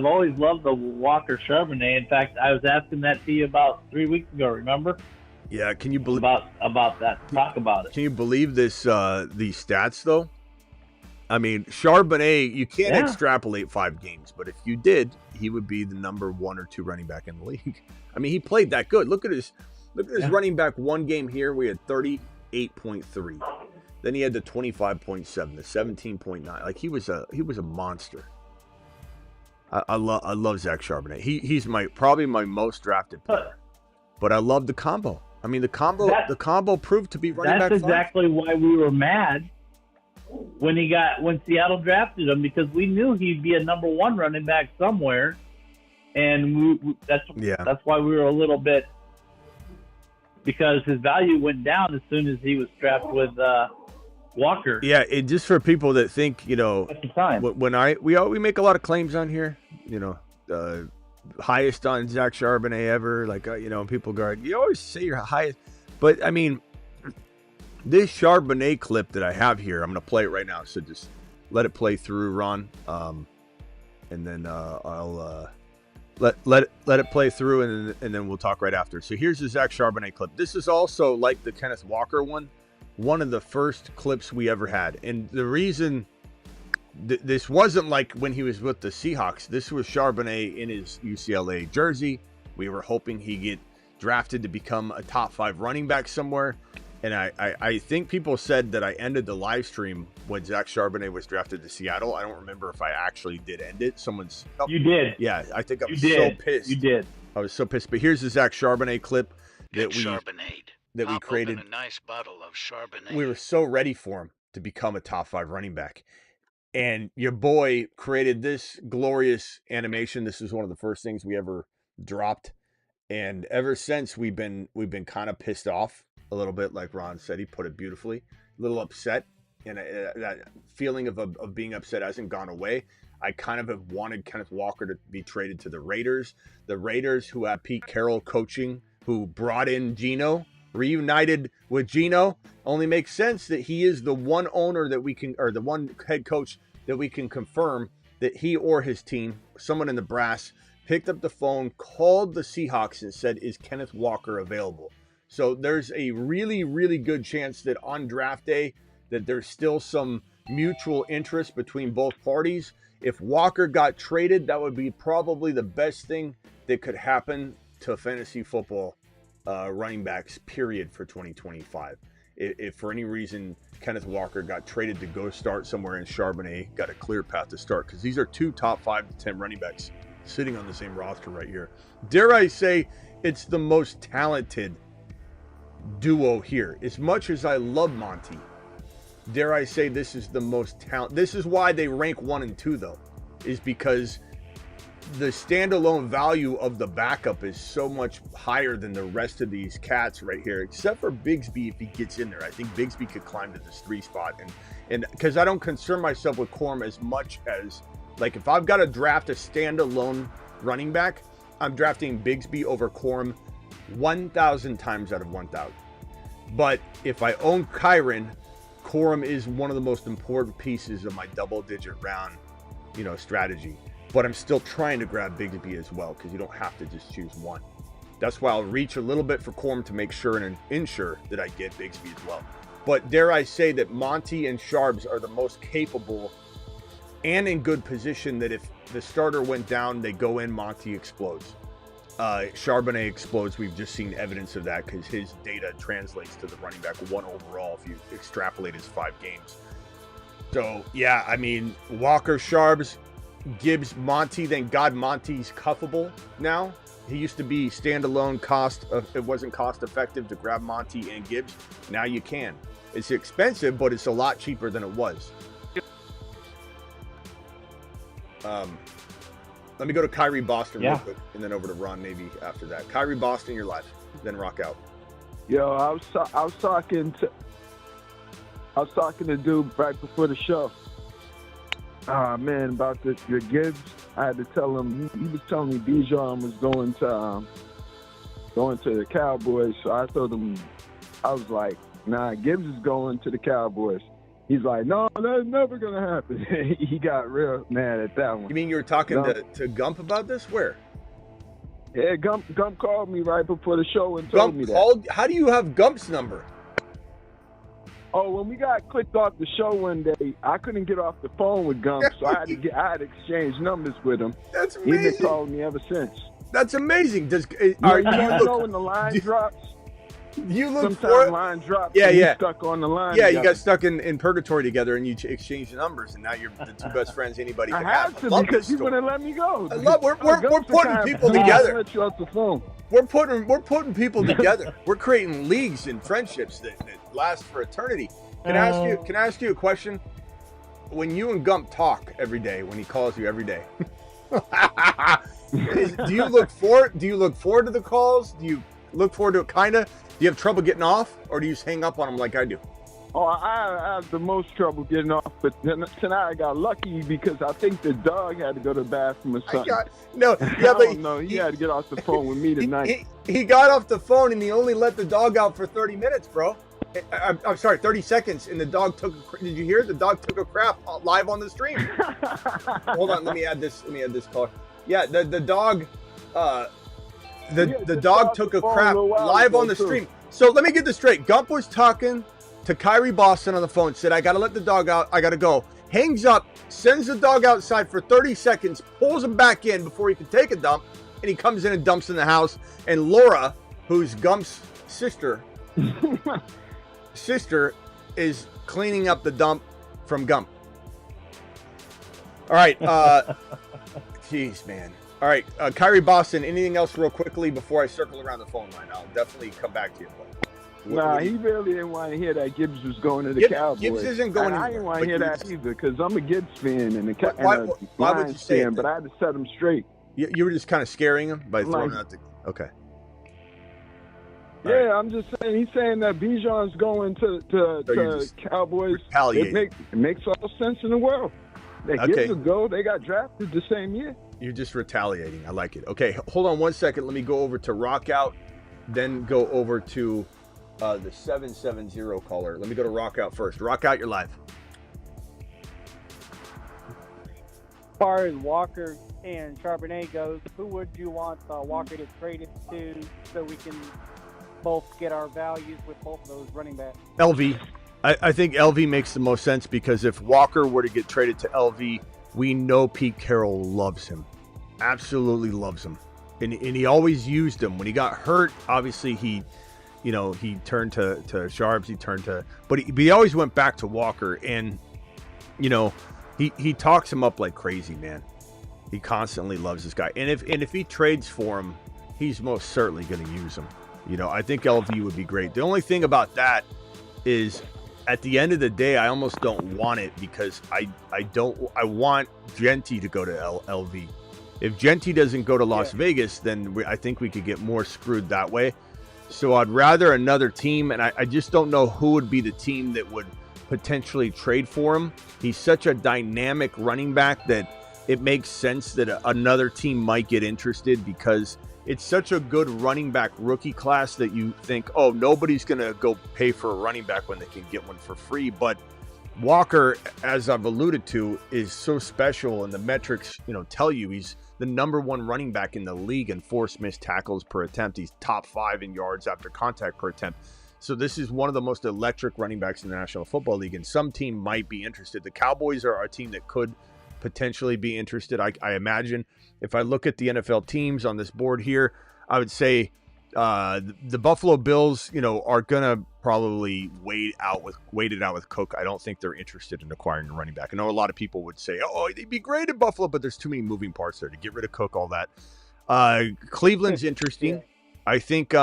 always loved the Walker Charbonnet. In fact, I was asking that to you about 3 weeks ago. Remember? Yeah. Can you believe about that? Talk about it. Can you believe this? These stats, though. I mean, Charbonnet. You can't extrapolate 5 games, but if you did, he would be the number 1 or 2 running back in the league. I mean, he played that good. Look at his running back. One game here, we had 38.3. Then he had the 25.7, the 17.9. Like he was a monster. I love Zach Charbonnet. He's probably my most drafted player. But I love the combo. I mean, the combo proved to be running back. That's exactly why we were mad when Seattle drafted him, because we knew he'd be a number 1 running back somewhere, and that's why we were a little bit, because his value went down as soon as he was strapped with Walker. Yeah, just for people that think, at the time, we make a lot of claims on here, highest on Zach Charbonnet ever, and people go, you always say you're highest, but I mean, this Charbonnet clip that I have here, I'm going to play it right now, so just let it play through, Ron, and then I'll let it play through, and then we'll talk right after. So here's the Zach Charbonnet clip. This is also like the Kenneth Walker one of the first clips we ever had. And the reason this wasn't like when he was with the Seahawks. This was Charbonnet in his UCLA jersey. We were hoping he'd get drafted to become a top 5 running back somewhere. And I think people said that I ended the live stream when Zach Charbonnet was drafted to Seattle. I don't remember if I actually did end it. You did. Yeah, I think I was so pissed. You did. I was so pissed. But here's the Zach Charbonnet clip that we created. A nice bottle of Charbonnet. We were so ready for him to become a top 5 running back. And your boy created this glorious animation. This is one of the first things we ever dropped. And ever since, we've been kind of pissed off a little bit, like Ron said. He put it beautifully. A little upset. And that feeling of being upset hasn't gone away. I kind of have wanted Kenneth Walker to be traded to the Raiders. The Raiders, who have Pete Carroll coaching, who brought in Geno, reunited with Geno, only makes sense that he is the one owner that we can, or the one head coach that we can confirm that he or his team, someone in the brass, picked up the phone, called the Seahawks and said, is Kenneth Walker available? So there's a really, really good chance that on draft day that there's still some mutual interest between both parties. If Walker got traded, that would be probably the best thing that could happen to fantasy football running backs, period, for 2025. If for any reason Kenneth Walker got traded to go start somewhere and Charbonnet got a clear path to start, because these are two top 5 to 10 running backs sitting on the same roster right here. Dare I say it's the most talented duo here. As much as I love Monty, dare I say this is the most talent. This is why they rank 1 and 2 though, is because the standalone value of the backup is so much higher than the rest of these cats right here, except for Bigsby if he gets in there. I think Bigsby could climb to this 3 spot, and because I don't concern myself with Corum as much as, like, if I've got to draft a standalone running back, I'm drafting Bigsby over Corum 1,000 times out of 1,000. But if I own Kyren, Corum is one of the most important pieces of my double-digit round, strategy. But I'm still trying to grab Bigsby as well, because you don't have to just choose one. That's why I'll reach a little bit for Corum to make sure and ensure that I get Bigsby as well. But dare I say that Monty and Sharbs are the most capable and in good position that if the starter went down, they go in, Monty explodes. Charbonnet explodes. We've just seen evidence of that because his data translates to the running back 1 overall if you extrapolate his 5 games. So, yeah, I mean, Walker, Sharbs, Gibbs, Monty, thank God Monty's cuffable now. He used to be standalone it wasn't cost effective to grab Monty and Gibbs. Now you can. It's expensive, but it's a lot cheaper than it was. Let me go to Kyrie Boston real quick, and then over to Ron maybe after that. Kyrie Boston, you're live. Then rock out. Yo, I was talking to dude right before the show. Man, about the Gibbs. I had to tell him. He was telling me Bijan was going to the Cowboys. So I told him, I was like, nah, Gibbs is going to the Cowboys. He's like, no, that's never gonna happen. He got real mad at that one. You mean you were talking to Gump about this? Where? Yeah, Gump called me right before the show and told me that. Called? How do you have Gump's number? Oh, when we got clicked off the show one day, I couldn't get off the phone with Gump, so I had to exchange numbers with him. That's amazing. He's been calling me ever since. That's amazing. You know when the line drops? You look sometimes for it. Line drops. Yeah. Stuck on the line. Yeah, you got stuck in purgatory together, and you exchanged numbers, and now you're the 2 best friends anybody can have. I have to because you wouldn't let me go. We're putting people together. Let you off the phone. We're putting people together. We're creating leagues and friendships that last for eternity. Can I ask you a question? When you and Gump talk every day, when he calls you every day, do you look forward to the calls? Do you look forward to it? Kinda. Do you have trouble getting off, or do you just hang up on them like I do? Oh, I have the most trouble getting off, but tonight I got lucky because I think the dog had to go to the bathroom or something. He had to get off the phone with me tonight. He got off the phone and he only let the dog out for 30 minutes, bro. I'm sorry, 30 seconds, and the dog did you hear? The dog took a crap live on the stream. Hold on, let me add this call. Yeah, the dog, the dog took a crap live on the stream. So let me get this straight. Gump was talking to Kyrie Boston on the phone, said, I got to let the dog out. I got to go. Hangs up, sends the dog outside for 30 seconds, pulls him back in before he can take a dump, and he comes in and dumps in the house. And Laura, who's Gump's sister, is cleaning up the dump from Gump. All right. Jeez, man. All right, Kyrie Boston, anything else real quickly before I circle around the phone line? I'll definitely come back to you. He really didn't want to hear that Gibbs was going to the Cowboys. Gibbs isn't going I didn't want to hear that either because I'm a Gibbs fan and why would you say fan, but I had to set him straight. You were just kind of scaring him by throwing out the... Okay. Yeah, I'm just saying. He's saying that Bijan's going to Cowboys. It makes all sense in the world. They Gibbs will go. They got drafted the same year. You're just retaliating. I like it. Okay, hold on 1 second. Let me go over to Rock Out, then go over to the 770 caller. Let me go to Rock Out first. Rock Out, you're live. As far as Walker and Charbonnet goes, who would you want Walker to get traded to so we can both get our values with both of those running backs? LV. I think LV makes the most sense because if Walker were to get traded to LV, we know Pete Carroll loves him. Absolutely loves him. And he always used him. When he got hurt, obviously he turned to Sharps, but he always went back to Walker. And, he talks him up like crazy, man. He constantly loves this guy. And if he trades for him, he's most certainly going to use him. I think LV would be great. The only thing about that is, at the end of the day, I almost don't want it, because I want Genty to go to LV. If Genty doesn't go to Las Vegas, then I think we could get more screwed that way. So I'd rather another team, and I just don't know who would be the team that would potentially trade for him. He's such a dynamic running back that it makes sense that another team might get interested, because it's such a good running back rookie class that you think, oh, nobody's going to go pay for a running back when they can get one for free. But Walker, as I've alluded to, is so special, and the metrics, tell you he's the number one running back in the league in forced missed tackles per attempt. He's top 5 in yards after contact per attempt. So this is one of the most electric running backs in the National Football League, and some team might be interested. The Cowboys are a team that could potentially be interested. I imagine if I look at the NFL teams on this board here, I would say the Buffalo Bills, are gonna probably wait it out with Cook. I don't think they're interested in acquiring a running back. I know a lot of people would say, oh, they'd be great at Buffalo, but there's too many moving parts there to get rid of Cook, all that. Cleveland's interesting. I think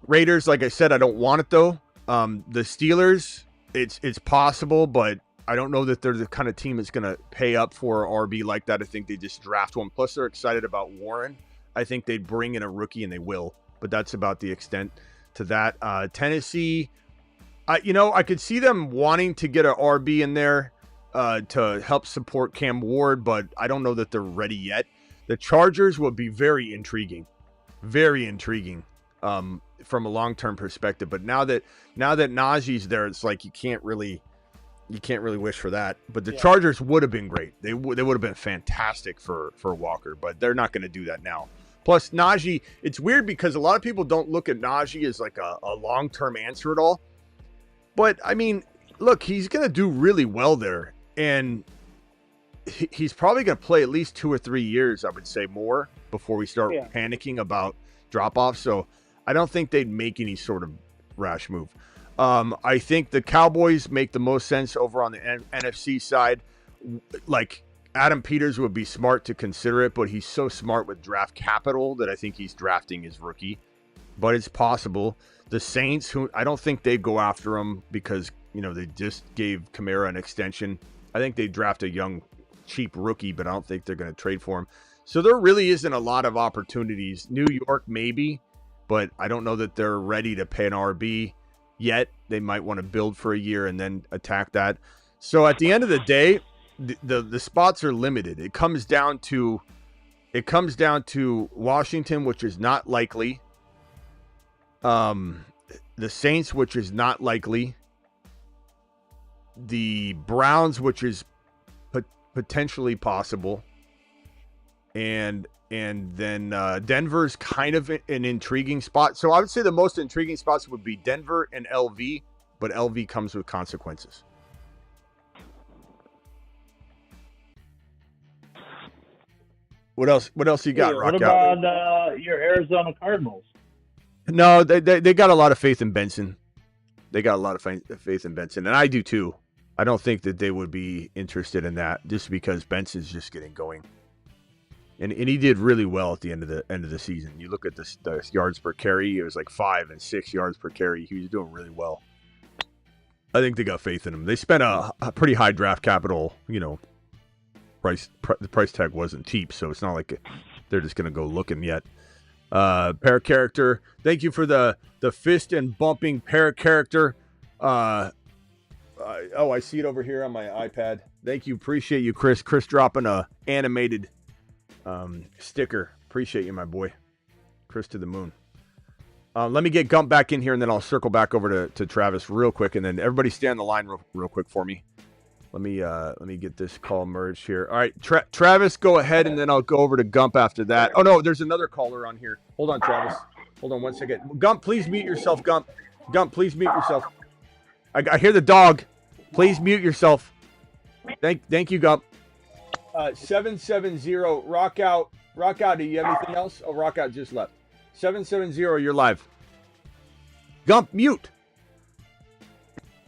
Raiders, like I said, I don't want it though. The Steelers, it's possible, but I don't know that they're the kind of team that's going to pay up for an RB like that. I think they just draft one. Plus, they're excited about Warren. I think they'd bring in a rookie, and they will. But that's about the extent to that. Tennessee, I could see them wanting to get an RB in there to help support Cam Ward, but I don't know that they're ready yet. The Chargers would be very intriguing. Very intriguing. From a long-term perspective. But now that Najee's there, it's like you can't really wish for that. But the Chargers would have been great. They would have been fantastic for Walker, but they're not going to do that now. Plus, Najee, it's weird because a lot of people don't look at Najee as like a long-term answer at all. But, I mean, look, he's going to do really well there. And he's probably going to play at least 2 or 3 years, I would say, more before we start panicking about drop-off. So I don't think they'd make any sort of rash move. I think the Cowboys make the most sense over on the NFC side. Like, Adam Peters would be smart to consider it, but he's so smart with draft capital that I think he's drafting his rookie. But it's possible. The Saints, who I don't think they'd go after him because, they just gave Kamara an extension. I think they'd draft a young, cheap rookie, but I don't think they're going to trade for him. So there really isn't a lot of opportunities. New York, maybe, but I don't know that they're ready to pay an RB yet. They might want to build for a year and then attack that. So at the end of the day, the spots are limited. It comes down to Washington, which is not likely. The Saints, which is not likely. The Browns, which is potentially possible. And then Denver's kind of an intriguing spot. So I would say the most intriguing spots would be Denver and LV, but LV comes with consequences. What else you got, Rock? What about your Arizona Cardinals? No, they got a lot of faith in Benson. They got a lot of faith in Benson, and I do too. I don't think that they would be interested in that just because Benson's just getting going. And he did really well at the end of the season. You look at the yards per carry; it was like 5 and 6 yards per carry. He was doing really well. I think they got faith in him. They spent a pretty high draft capital. The price tag wasn't cheap, so it's not like they're just gonna go looking yet. Parrot character, thank you for the fist and bumping parrot character. I see it over here on my iPad. Thank you, appreciate you, Chris. Chris dropping a animated sticker. Appreciate you, my boy. Chris to the moon. Let me get Gump back in here, and then I'll circle back over to Travis real quick, and then everybody stay on the line real quick for me. Let me get this call merged here. All right, Travis, go ahead, and then I'll go over to Gump after that. Oh, no, there's another caller on here. Hold on, Travis. Hold on one second. Gump, please mute yourself, Gump. Gump, please mute yourself. I hear the dog. Please mute yourself. Thank you, Gump. 770 rock out. Rock out. Do you have anything else? Oh, rock out just left. 770. You're live. Gump, mute.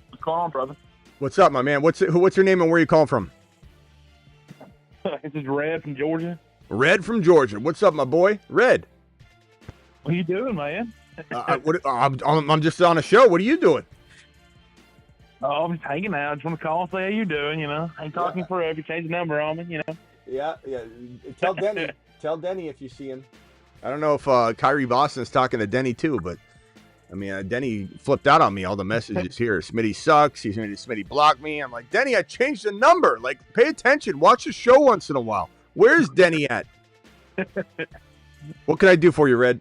What's going on, brother? What's up, my man? What's your name and where you calling from? This is Red from Georgia. Red from Georgia. What's up, my boy? Red. What are you doing, man? I'm just on a show. What are you doing? Oh, I'm just hanging out. Just want to call and say how you doing, you know. Ain't talking forever. Change the number on me, you know. Yeah. Tell Denny. Tell Denny if you see him. I don't know if Kyrie Boston's talking to Denny too, but I mean, Denny flipped out on me. All the messages here. Smitty sucks. Smitty blocked me. I'm like, Denny, I changed the number. Like, pay attention. Watch the show once in a while. Where's Denny at? What can I do for you, Red?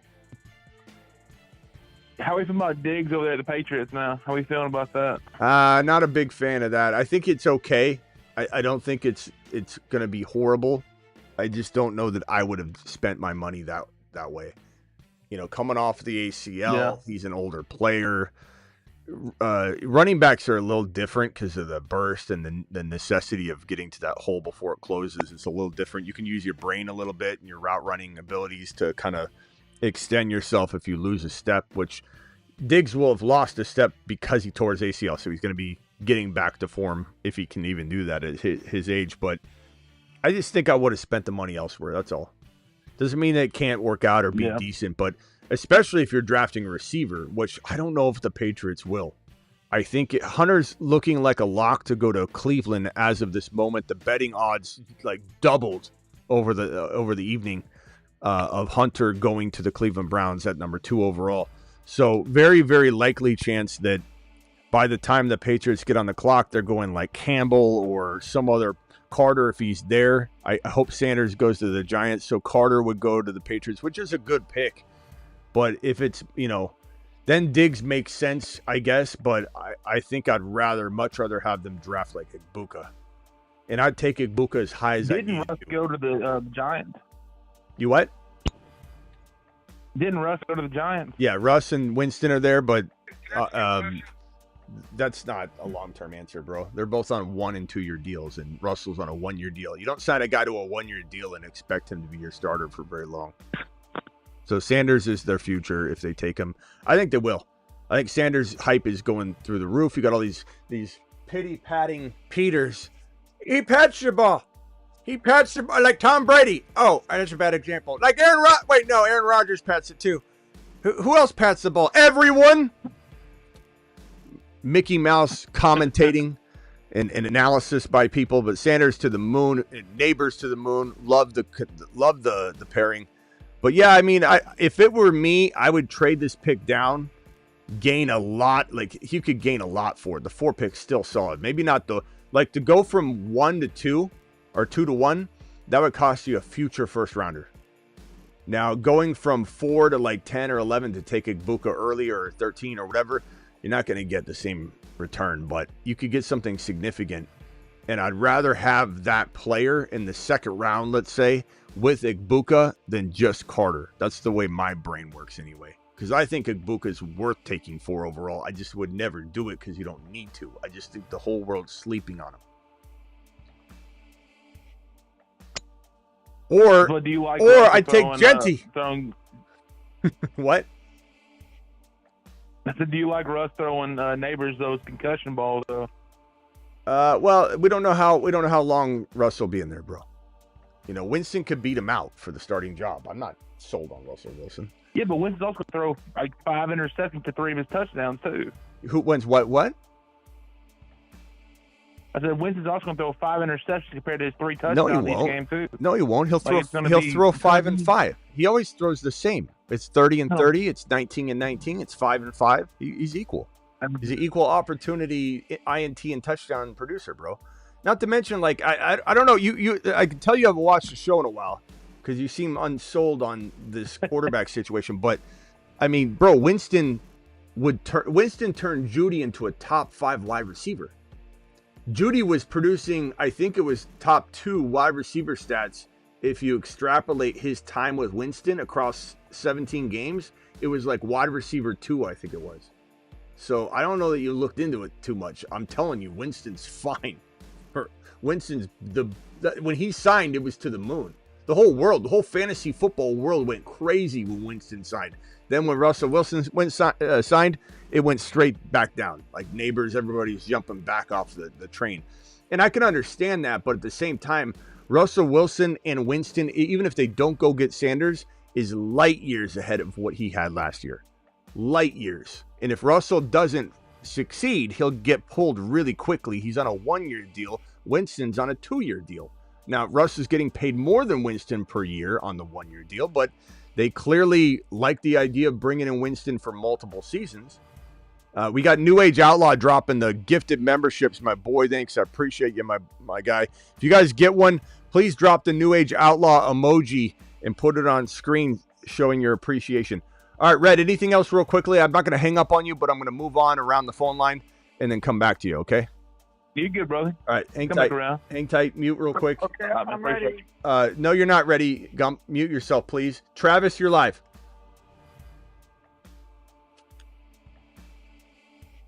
How are we feeling about Diggs over there at the Patriots now? How are we feeling about that? Not a big fan of that. I think it's okay. I don't think it's going to be horrible. I just don't know that I would have spent my money that way. You know, coming off the ACL, He's an older player. Running backs are a little different because of the burst and the necessity of getting to that hole before it closes. It's a little different. You can use your brain a little bit and your route running abilities to kind of extend yourself if you lose a step, which Diggs will have lost a step because he tore his ACL, so he's going to be getting back to form if he can even do that at his age. But I just think I would have spent the money elsewhere. That's all. Doesn't mean that it can't work out or be decent, but especially if you're drafting a receiver, which I don't know if the Patriots will. I think Hunter's looking like a lock to go to Cleveland as of this moment. The betting odds like doubled over the evening of Hunter going to the Cleveland Browns at number 2 overall. So very, very likely chance that by the time the Patriots get on the clock, they're going like Campbell or some other Carter if he's there. I hope Sanders goes to the Giants, so Carter would go to the Patriots, which is a good pick. But if it's, then Diggs makes sense, I guess. But I think I'd much rather have them draft like Igbuka. And I'd take Igbuka as high as Didn't Russ go to the Giants? You what? Didn't Russ go to the Giants? Yeah, Russ and Winston are there, but that's not a long-term answer, bro. They're both on 1- and 2-year deals, and Russell's on a 1-year deal. You don't sign a guy to a 1-year deal and expect him to be your starter for very long. So Sanders is their future if they take him. I think they will. I think Sanders' hype is going through the roof. You got all these pity-patting Peters. He pats your ball. He pats the ball like Tom Brady. Oh, that's a bad example. Like Aaron Rodgers pats it too. Who else pats the ball? Everyone. Mickey Mouse commentating and analysis by people, but Sanders to the moon and Neighbors to the moon. Love the pairing. But yeah, I mean, if it were me, I would trade this pick down, gain a lot. Like you could gain a lot for it. The 4 pick's still solid. Maybe not to go from 1 to 2 or 2 to 1. That would cost you a future first rounder. Now going from 4 to like 10 or 11 to take Igbuka early or 13 or whatever, you're not going to get the same return, but you could get something significant. And I'd rather have that player in the second round, let's say, with Igbuka than just Carter. That's the way my brain works anyway. Because I think Igbuka is worth taking 4 overall. I just would never do it because you don't need to. I just think the whole world's sleeping on him. Or I take Genty. What? I said, do you like Russ throwing Neighbors those concussion balls though? Well, we don't know how long Russ will be in there, bro. Winston could beat him out for the starting job. I'm not sold on Russell Wilson. Yeah, but Winston's also going to throw like 5 interceptions to 3 of his touchdowns too. Who wins what? I said Winston's also going to throw 5 interceptions compared to his 3 touchdowns each game too. No, he won't. He'll throw 5 and 5. He always throws the same. It's 30 and 30. It's 19 and 19. It's 5 and 5. He's equal. He's an equal opportunity INT and touchdown producer, bro. Not to mention, like I don't know. I can tell you haven't watched the show in a while because you seem unsold on this quarterback situation. But I mean, bro, Winston turned Judy into a top 5 wide receiver. Judy was producing, I think it was top 2 wide receiver stats. If you extrapolate his time with Winston across 17 games, it was like wide receiver 2, I think it was. So I don't know that you looked into it too much. I'm telling you, Winston's fine. Winston's when he signed, it was to the moon. The whole world, the whole fantasy football world went crazy when Winston signed. Then when Russell Wilson signed, it went straight back down. Like neighbors, everybody's jumping back off the train. And I can understand that, but at the same time, Russell Wilson and Winston, even if they don't go get Sanders, is light years ahead of what he had last year. Light years. And if Russell doesn't succeed, he'll get pulled really quickly. He's on a 1-year deal. Winston's on a 2-year deal. Now, Russ is getting paid more than Winston per year on the 1-year deal, but they clearly like the idea of bringing in Winston for multiple seasons. We got New Age Outlaw dropping the gifted memberships. My boy, thanks. I appreciate you, my guy. If you guys get one, please drop the New Age Outlaw emoji and put it on screen showing your appreciation. All right, Red, anything else real quickly? I'm not going to hang up on you, but I'm going to move on around the phone line and then come back to you, okay? You good, brother? All right, hang Come tight. back around. Hang tight. Mute real quick. Okay, I'm ready. No, you're not ready, Gump. Mute yourself, please. Travis, you're live.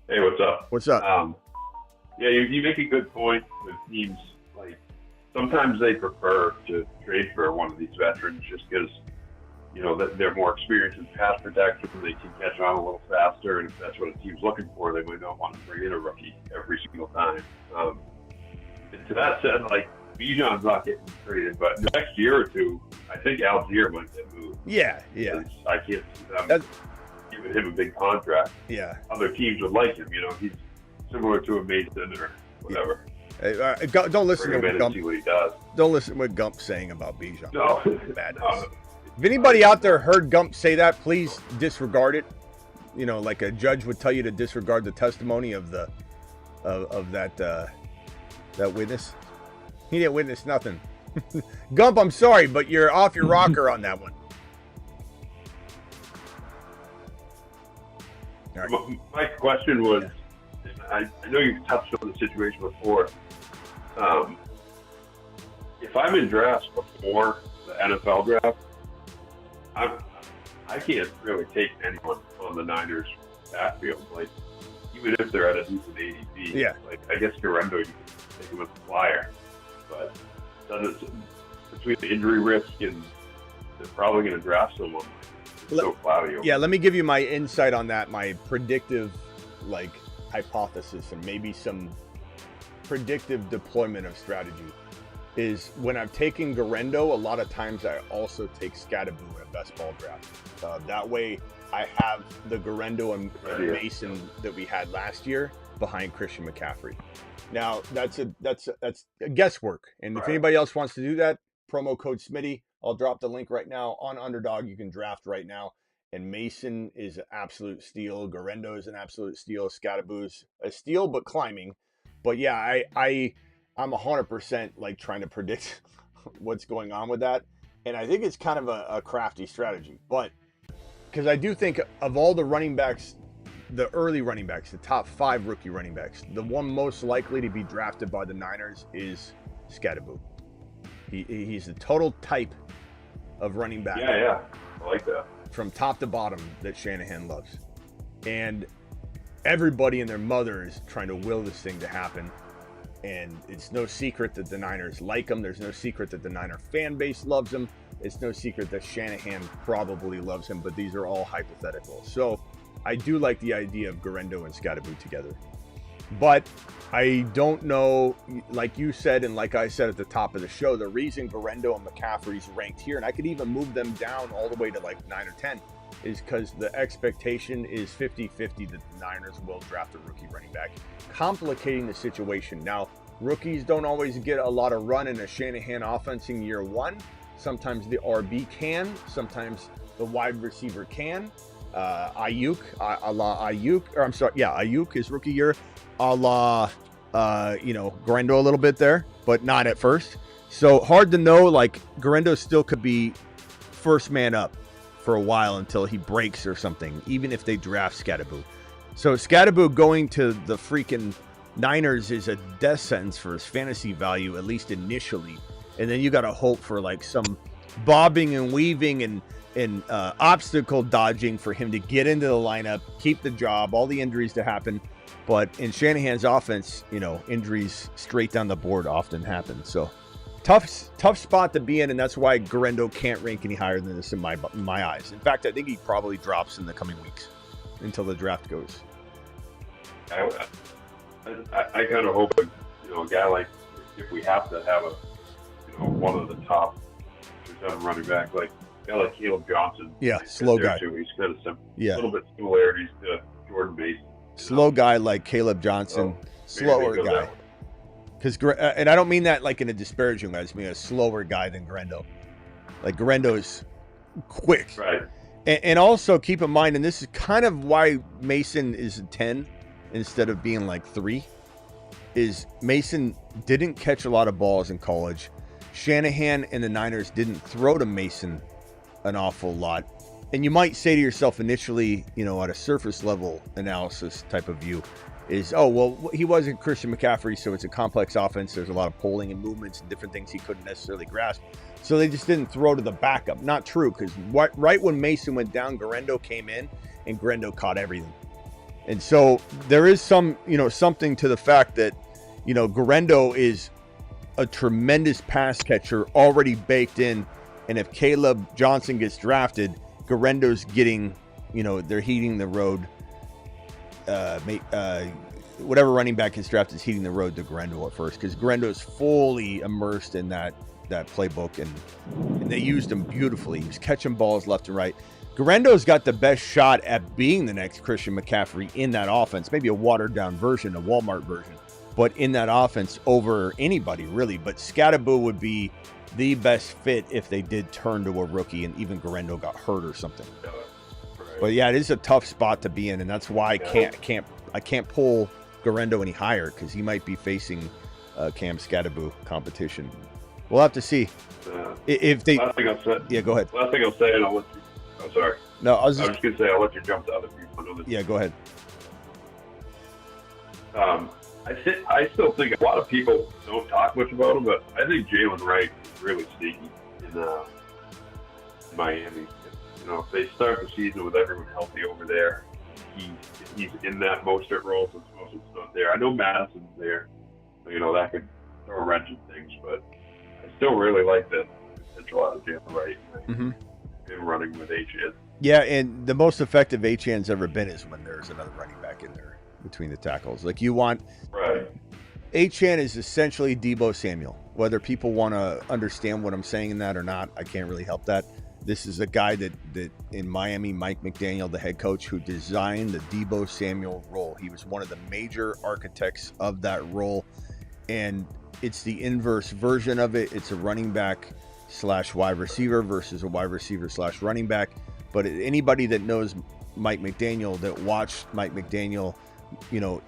Hey, what's up? What's up? Yeah, you make a good point with teams. Like, sometimes they prefer to trade for one of these veterans just because, you know, that they're more experienced in pass protection, they can catch on a little faster, and if that's what a team's looking for, they might not want to bring in a rookie every single time. And to that said, like, Bijan's not getting traded, but the next year or two, I think Algier might get moved. Yeah. I can't see them giving him a big contract. Yeah. Other teams would like him, you know. He's similar to a Mason or whatever. Yeah. Hey, don't listen to what Gump. See what he does. Don't listen to what Gump's saying about Bijan. No. Madness. If anybody out there heard Gump say that, please disregard it. You know, like a judge would tell you to disregard the testimony of the of that witness. He didn't witness nothing. Gump, I'm sorry, but you're off your rocker on that one. Right. My question was, I know you've touched on the situation before. If I'm in drafts before the NFL draft, I can't really take anyone on the Niners backfield. Like, even if they're at a decent ADP. Yeah. Like, I guess Garendo, you can take him as a flyer. But between the injury risk and they're probably going to draft someone, it's so cloudy. Yeah, let me give you my insight on that, my predictive, like, hypothesis and maybe some predictive deployment of strategy. Is when I'm taking Garendo, a lot of times I also take Scatterboo in a best ball draft. That way I have the Garendo and Mason that we had last year behind Christian McCaffrey. Now that's guesswork. And if anybody else wants to do that, promo code Smitty, I'll drop the link right now on Underdog. You can draft right now. And Mason is an absolute steal. Garendo is an absolute steal. Scatterboo's a steal, but climbing. But yeah, I'm 100% like trying to predict what's going on with that. And I think it's kind of a crafty strategy. But because I do think of all the running backs, the early running backs, the top 5 rookie running backs, the one most likely to be drafted by the Niners is Scatterboo. He's the total type of running back. Yeah. I like that. From top to bottom that Shanahan loves. And everybody and their mother is trying to will this thing to happen. And it's no secret that the Niners like him. There's no secret that the Niner fan base loves him. It's no secret that Shanahan probably loves him, but these are all hypothetical. So I do like the idea of Garendo and Scatterboo together. But I don't know, like you said, and like I said at the top of the show, the reason Garendo and McCaffrey's ranked here, and I could even move them down all the way to like 9 or 10, is because the expectation is 50-50 that the Niners will draft a rookie running back, complicating the situation. Now, rookies don't always get a lot of run in a Shanahan offense in year one. Sometimes the RB can, sometimes the wide receiver can. Ayuk, Ayuk, his rookie year, a la, Garendo a little bit there, but not at first. So hard to know, like, Garendo still could be first man up for a while until he breaks or something, even if they draft Scatterboo. So Scatterboo going to the freaking Niners is a death sentence for his fantasy value, at least initially. And then you got to hope for like some bobbing and weaving and obstacle dodging for him to get into the lineup, keep the job, all the injuries to happen. But in Shanahan's offense, injuries straight down the board often happen. So tough spot to be in, and that's why Guerrero can't rank any higher than this in my eyes. In fact, I think he probably drops in the coming weeks until the draft goes. I kind of hope a guy like, if we have to have one of the top 7 running back, like a guy like Caleb Johnson. Yeah, slow guy. Too. He's got a Yeah. little bit similarities to Jordan Mason. Slow guy like Caleb Johnson, slower guy. Because and I don't mean that like in a disparaging way. I just mean a slower guy than Guerrero. Like Guerrero is quick, right? And also keep in mind, and this is kind of why Mason is a 10 instead of being like 3. Is Mason didn't catch a lot of balls in college. Shanahan and the Niners didn't throw to Mason an awful lot. And you might say to yourself initially, at a surface level analysis type of view, is, oh, well, he wasn't Christian McCaffrey, so it's a complex offense. There's a lot of polling and movements and different things he couldn't necessarily grasp. So they just didn't throw to the backup. Not true, because right when Mason went down, Guerrero came in, and Guerrero caught everything. And so there is some, something to the fact that, Guerrero is a tremendous pass catcher already baked in. And if Caleb Johnson gets drafted, Guerrero's getting, they're heating the road. Whatever running back gets drafted is heating the road to Guerrero at first, because Guerrero's fully immersed in that playbook, and they used him beautifully. He was catching balls left and right. Guerrero's got the best shot at being the next Christian McCaffrey in that offense, maybe a watered-down version, a Walmart version, but in that offense over anybody, really. But Scatterboo would be the best fit if they did turn to a rookie and even Guerrero got hurt or something. But yeah, it is a tough spot to be in, and that's why I can't pull Guerrero any higher, because he might be facing Cam Scatterboo competition. We'll have to see if they. Last thing I'll say. Yeah, go ahead. Last thing I'll say, and I'll let you. I'm sorry. No, I was just gonna say I'll let you jump to other people. Yeah, go ahead. I still think a lot of people don't talk much about him, but I think Jalen Wright is really sneaky in Miami. If they start the season with everyone healthy over there, he's in that Mostert role since Mostert's not there. I know Madison's there, so, that could throw a wrench in things, but I still really like the potential out of Jalen Wright and running with H.N. Yeah, and the most effective H.N.'s ever been is when there's another running back in there between the tackles. Like, you want... Right. H.N. is essentially Deebo Samuel. Whether people want to understand what I'm saying in that or not, I can't really help that. This is a guy that in Miami, Mike McDaniel, the head coach, who designed the Deebo Samuel role. He was one of the major architects of that role, and it's the inverse version of it. It's a running back / wide receiver versus a wide receiver / running back. But anybody that knows Mike McDaniel, that watched Mike McDaniel,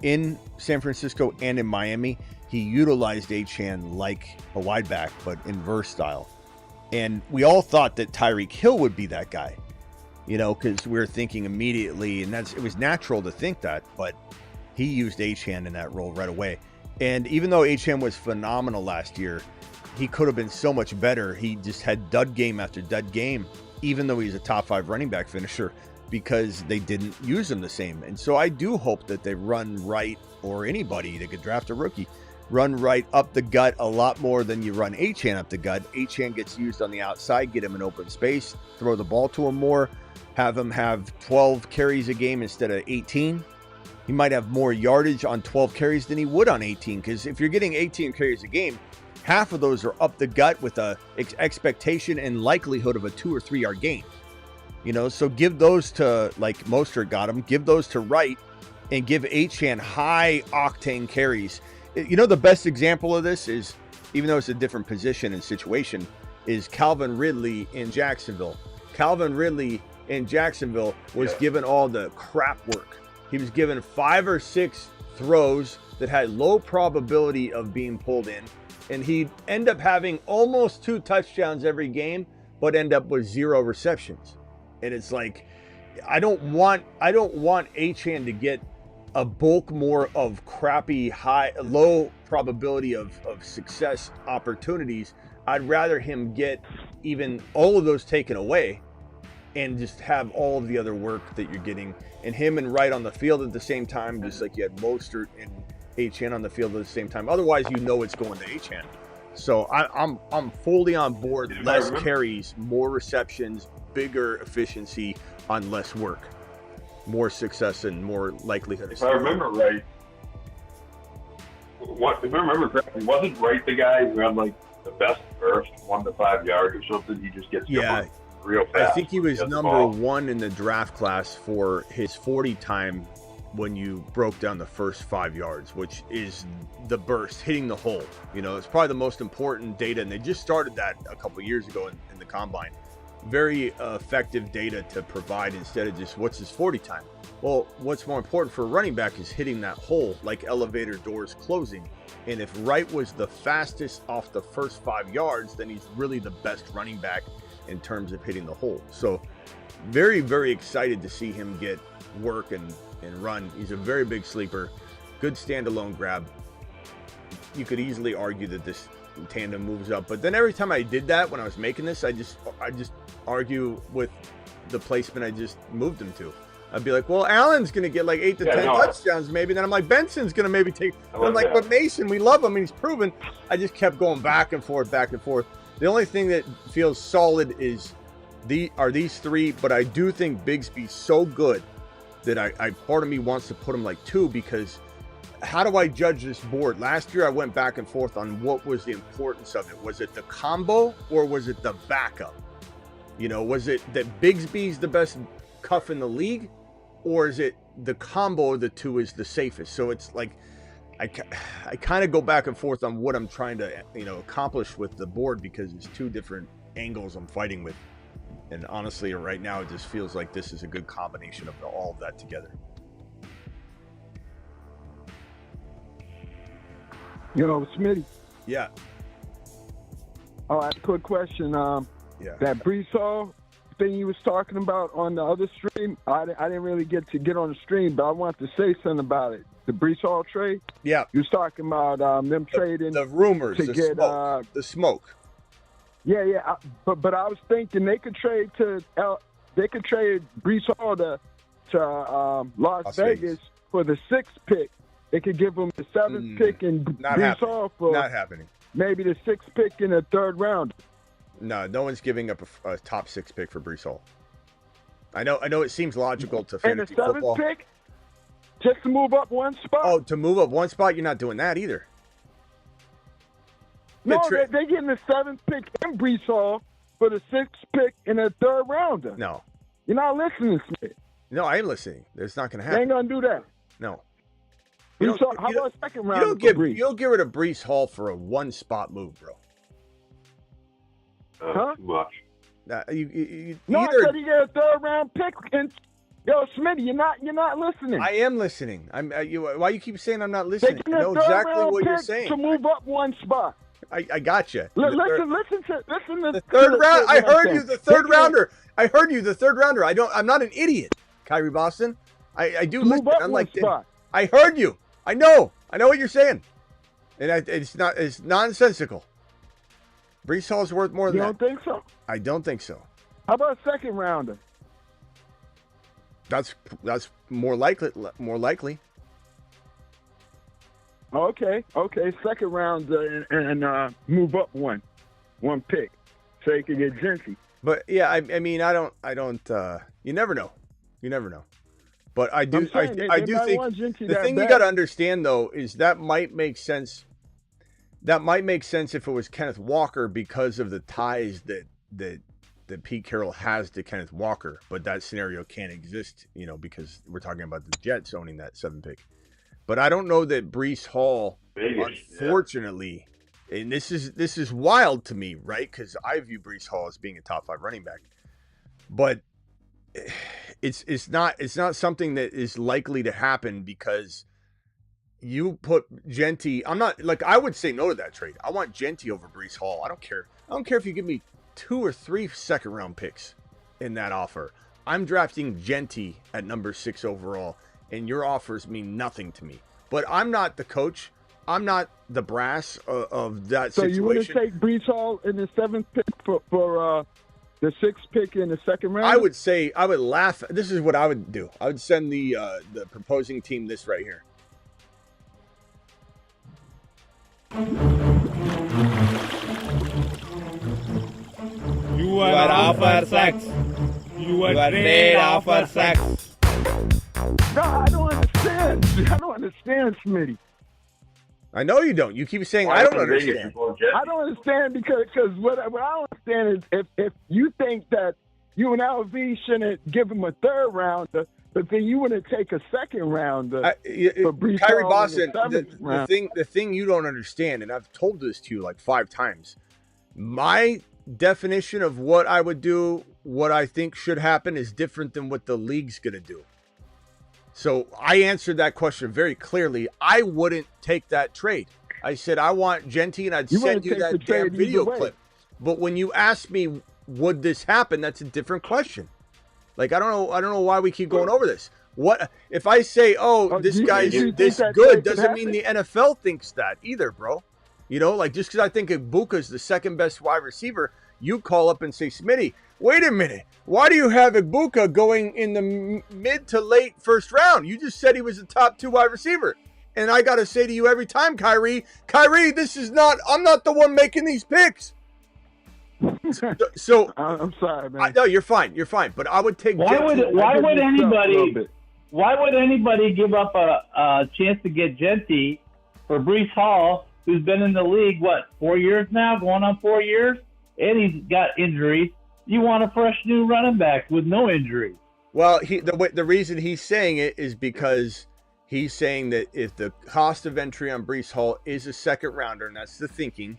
in San Francisco and in Miami, he utilized H.N. like a wide back, but inverse style. And we all thought that Tyreek Hill would be that guy, because we were thinking immediately, and it was natural to think that, but he used H.N. in that role right away. And even though H.N. was phenomenal last year, he could have been so much better. He just had dud game after dud game, even though he's a top 5 running back finisher, because they didn't use him the same. And so I do hope that they run Wright, or anybody that could draft a rookie, run Wright up the gut a lot more than you run H.N. up the gut. H.N. gets used on the outside, get him in open space, throw the ball to him more, have him have 12 carries a game instead of 18. He might have more yardage on 12 carries than he would on 18, because if you're getting 18 carries a game, half of those are up the gut with a expectation and likelihood of a 2 or 3 yard gain. So give those to, like Mostert got him, give those to Wright, and give H.N. high octane carries. The best example of this is, even though it's a different position and situation, is Calvin Ridley in Jacksonville. Calvin Ridley in Jacksonville was given all the crap work. He was given 5 or 6 throws that had low probability of being pulled in, and he'd end up having almost 2 touchdowns every game, but end up with 0 receptions. And it's like, I don't want H.N. to get a bulk more of crappy, low probability of success opportunities. I'd rather him get even all of those taken away and just have all of the other work that you're getting, and him and Wright on the field at the same time, just like you had Mostert and Achane on the field at the same time. Otherwise, you know it's going to Achane. So I'm fully on board. Less carries, more receptions, bigger efficiency on less work, more success, and more likelihood. If I remember right, if I remember correctly, wasn't Wright the guy who had like the best burst, 1 to 5 yards or something? He just gets going real fast. I think he was number 1 in the draft class for his 40 time when you broke down the first 5 yards, which is the burst, hitting the hole. You know, it's probably the most important data, and they just started that a couple years ago in the combine. Very effective data to provide instead of just what's his 40 time. Well, what's more important for a running back is hitting that hole, like elevator doors closing. And if Wright was the fastest off the first 5 yards, then he's really the best running back in terms of hitting the hole. So very, very excited to see him get work and run. He's a very big sleeper, good standalone grab. You could easily argue that this tandem moves up, but then every time I did that when I was making this, I just argue with the placement I just moved him to. I'd be like, well, Allen's going to get like 8 to 10 touchdowns maybe. Then I'm like, Benson's going to maybe take. I'm like, but Mason, we love him and he's proven. I just kept going back and forth, back and forth. The only thing that feels solid is these three, but I do think Bigsby's so good that I part of me wants to put him like 2, because how do I judge this board? Last year I went back and forth on what was the importance of it. Was it the combo or was it the backup? You know, was it that Bigsby's the best cuff in the league, or is it the combo of the two is the safest? So it's like I kind of go back and forth on what I'm trying to, you know, accomplish with the board, because it's 2 different angles I'm fighting with. And honestly, right now, it just feels like this is a good combination of all of that together. Yo, Smitty. Yeah. Oh, I have a quick question. Yeah. That Breece Hall thing you was talking about on the other stream, I didn't really get on the stream, but I wanted to say something about it. The Breece Hall trade. Yeah. You was talking about them trading the rumors, to the get smoke, the smoke. Yeah. But I was thinking they could trade Breece Hall to Las Vegas for the 6th pick. They could give them the 7th pick and Breece Hall for not happening. Maybe the 6th pick in the 3rd round. No one one's giving up a top 6 pick for Breece Hall. I know it seems logical to fantasy football. And the 7th pick, just to move up 1 spot. Oh, to move up 1 spot, you're not doing that either. No, they're getting the 7th pick in Breece Hall for the 6th pick in the 3rd rounder. No. You're not listening, Smith. No, I am listening. It's not going to happen. They ain't going to do that. No. How about 2nd round? You don't get rid of Breece Hall for a 1-spot move, bro. Huh? Too much. No, I said you get a 3rd round pick. And yo, Smitty, you're not listening. I am listening. Why you keep saying I'm not listening? I know exactly what you're saying. To move up 1 spot. I got you. Listen to the 3rd round. I heard you. The 3rd rounder. I heard you. The 3rd rounder. I'm not an idiot, Kyrie Boston. I do listen. I'm like, I heard you. I know what you're saying, and it's nonsensical. Breece Hall's worth more than that. You don't think so? I don't think so. How about a 2nd rounder? That's more likely. Okay. 2nd round and move up one pick, so you can get Gentry. But yeah, I mean, I don't. You never know. But I do think the thing you got to understand though is that might make sense. That might make sense if it was Kenneth Walker because of the ties that Pete Carroll has to Kenneth Walker. But that scenario can't exist, because we're talking about the Jets owning that 7th pick. But I don't know that Breece Hall, unfortunately, and this is wild to me, right? Because I view Breece Hall as being a top 5 running back, but it's not something that is likely to happen because you put Genty. I would say no to that trade. I want Genty over Breece Hall. I don't care if you give me 2 or 3 2nd round picks in that offer. I'm drafting Genty at number 6 overall, and your offers mean nothing to me. But I'm not the coach. I'm not the brass of that situation. So you wouldn't take Breece Hall in the 7th pick for The 6th pick in the second round? I would say, I would laugh. This is what I would do. I would send the proposing team this right here. You were offered sex. You were paid offer sex. No, I don't understand. I don't understand, Smitty. I know you don't. You keep saying I don't understand. I don't understand because what I don't understand is if you think that you and LV shouldn't give him a 3rd rounder, but then you wouldn't take a 2nd rounder for Breece Kyrie Hall Boston, in the 7th round. the thing you don't understand, and I've told this to you like 5 times, my definition of what I would do, what I think should happen, is different than what the league's going to do. So I answered that question very clearly. I wouldn't take that trade. I said, I want Genty, and I'd send you that damn video clip. But when you ask me, would this happen? That's a different question. Like, I don't know why we keep going over this. What if I say, this guy's this good, doesn't mean the NFL thinks that either, bro. You know, like, just because I think Ibuka's the 2nd best wide receiver, you call up and say, Smitty, wait a minute. Why do you have Ibuka going in the mid to late 1st round? You just said he was the top 2 wide receiver. And I got to say to you every time, Kyrie, I'm not the one making these picks. So I'm sorry, man. No, you're fine. You're fine. But I would take. Why would anybody give up a chance to get Genty for Breece Hall, who's been in the league, 4 years now, going on 4 years, and he's got injuries? You want a fresh new running back with no injuries. Well, the reason he's saying it is because he's saying that if the cost of entry on Breece Hall is a 2nd rounder, and that's the thinking,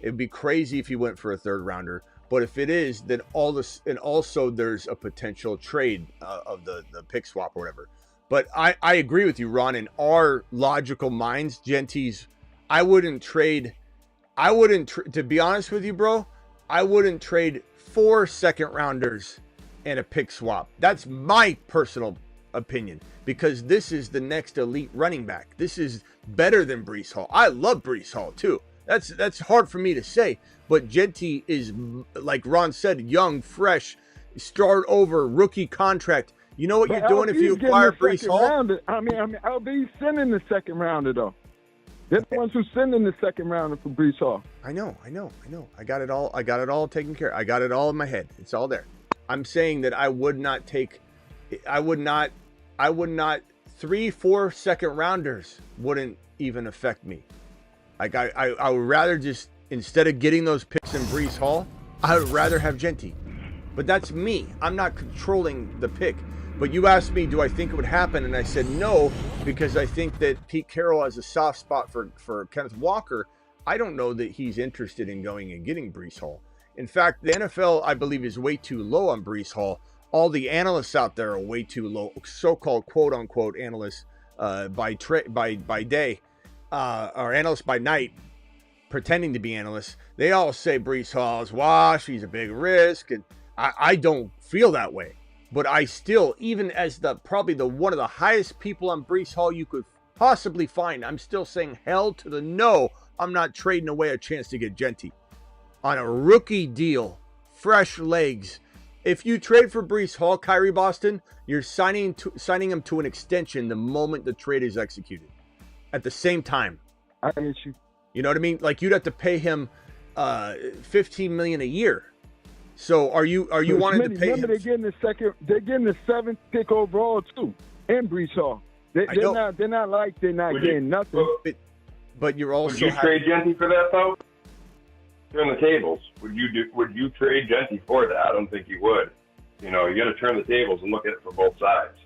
it'd be crazy if he went for a 3rd rounder. But if it is, then also there's a potential trade of the pick swap or whatever. But I agree with you, Ron. In our logical minds, Genty's, to be honest with you, bro, I wouldn't trade 4 2nd rounders and a pick swap. That's my personal opinion, because this is the next elite running back. This is better than Breece Hall. I love Breece Hall too. That's hard for me to say, but Genty is, like Ron said, young, fresh, start over, rookie contract. You know what you're doing if you acquire Breece Hall? I mean, LB's sending the 2nd rounder though. They're the ones who sending the 2nd rounder for Breece Hall. I know. I got it all taken care of. I got it all in my head. It's all there. I'm saying that I would not 3, 4 2nd rounders wouldn't even affect me. Like I would rather just, instead of getting those picks in Breece Hall, I would rather have Genty. But that's me. I'm not controlling the pick. But you asked me, do I think it would happen? And I said no, because I think that Pete Carroll has a soft spot for Kenneth Walker. I don't know that he's interested in going and getting Breece Hall. In fact, the NFL, I believe, is way too low on Breece Hall. All the analysts out there are way too low, so-called quote-unquote analysts by day, or analysts by night, pretending to be analysts. They all say Breece Hall is washed, he's a big risk, and I don't feel that way. But I still, even as probably one of the highest people on Breece Hall you could possibly find, I'm still saying hell to the no. I'm not trading away a chance to get Genty on a rookie deal, fresh legs. If you trade for Breece Hall, Kyrie Boston, you're signing him to an extension the moment the trade is executed. At the same time, I get you. You know what I mean? Like, you'd have to pay him $15 million a year. So are you wanting to pay him? Remember, they're getting the 7th pick overall too, and Breece Hall. They're not getting nothing. But you're also. Would you trade Genty for that though? Turn the tables. Would you trade Genty for that? I don't think you would. You know, you got to turn the tables and look at it from both sides.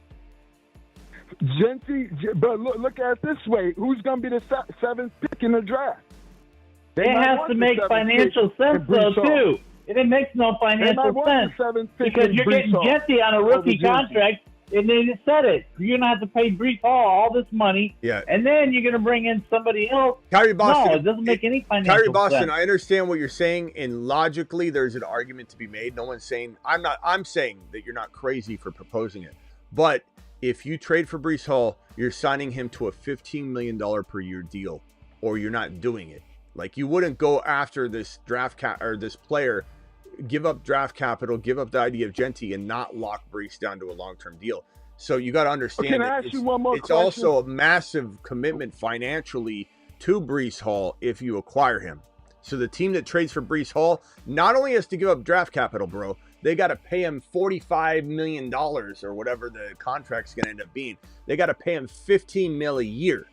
Genty, but look at it this way: who's going to be the 7th pick in the draft? They have to make financial sense though too. It makes no financial sense because you're getting Genty on a rookie contract, and they just said it. You're going to have to pay Breece Hall all this money, and then you're going to bring in somebody else. Kyrie Boston, no, it doesn't make any financial sense. Kyrie Boston, sense. I understand what you're saying, and logically there's an argument to be made. No one's saying I'm saying that you're not crazy for proposing it. But if you trade for Breece Hall, you're signing him to a $15 million per year deal, or you're not doing it. Like, you wouldn't go after this draft or this player give up draft capital, give up the idea of Genty, and not lock Breece down to a long-term deal. So you got to understand Can I ask you one more it's question? also a massive commitment financially to Breece Hall if you acquire him. So the team that trades for Breece Hall not only has to give up draft capital, bro, they got to pay him $45 million or whatever the contract's going to end up being. They got to pay him $15 million a year,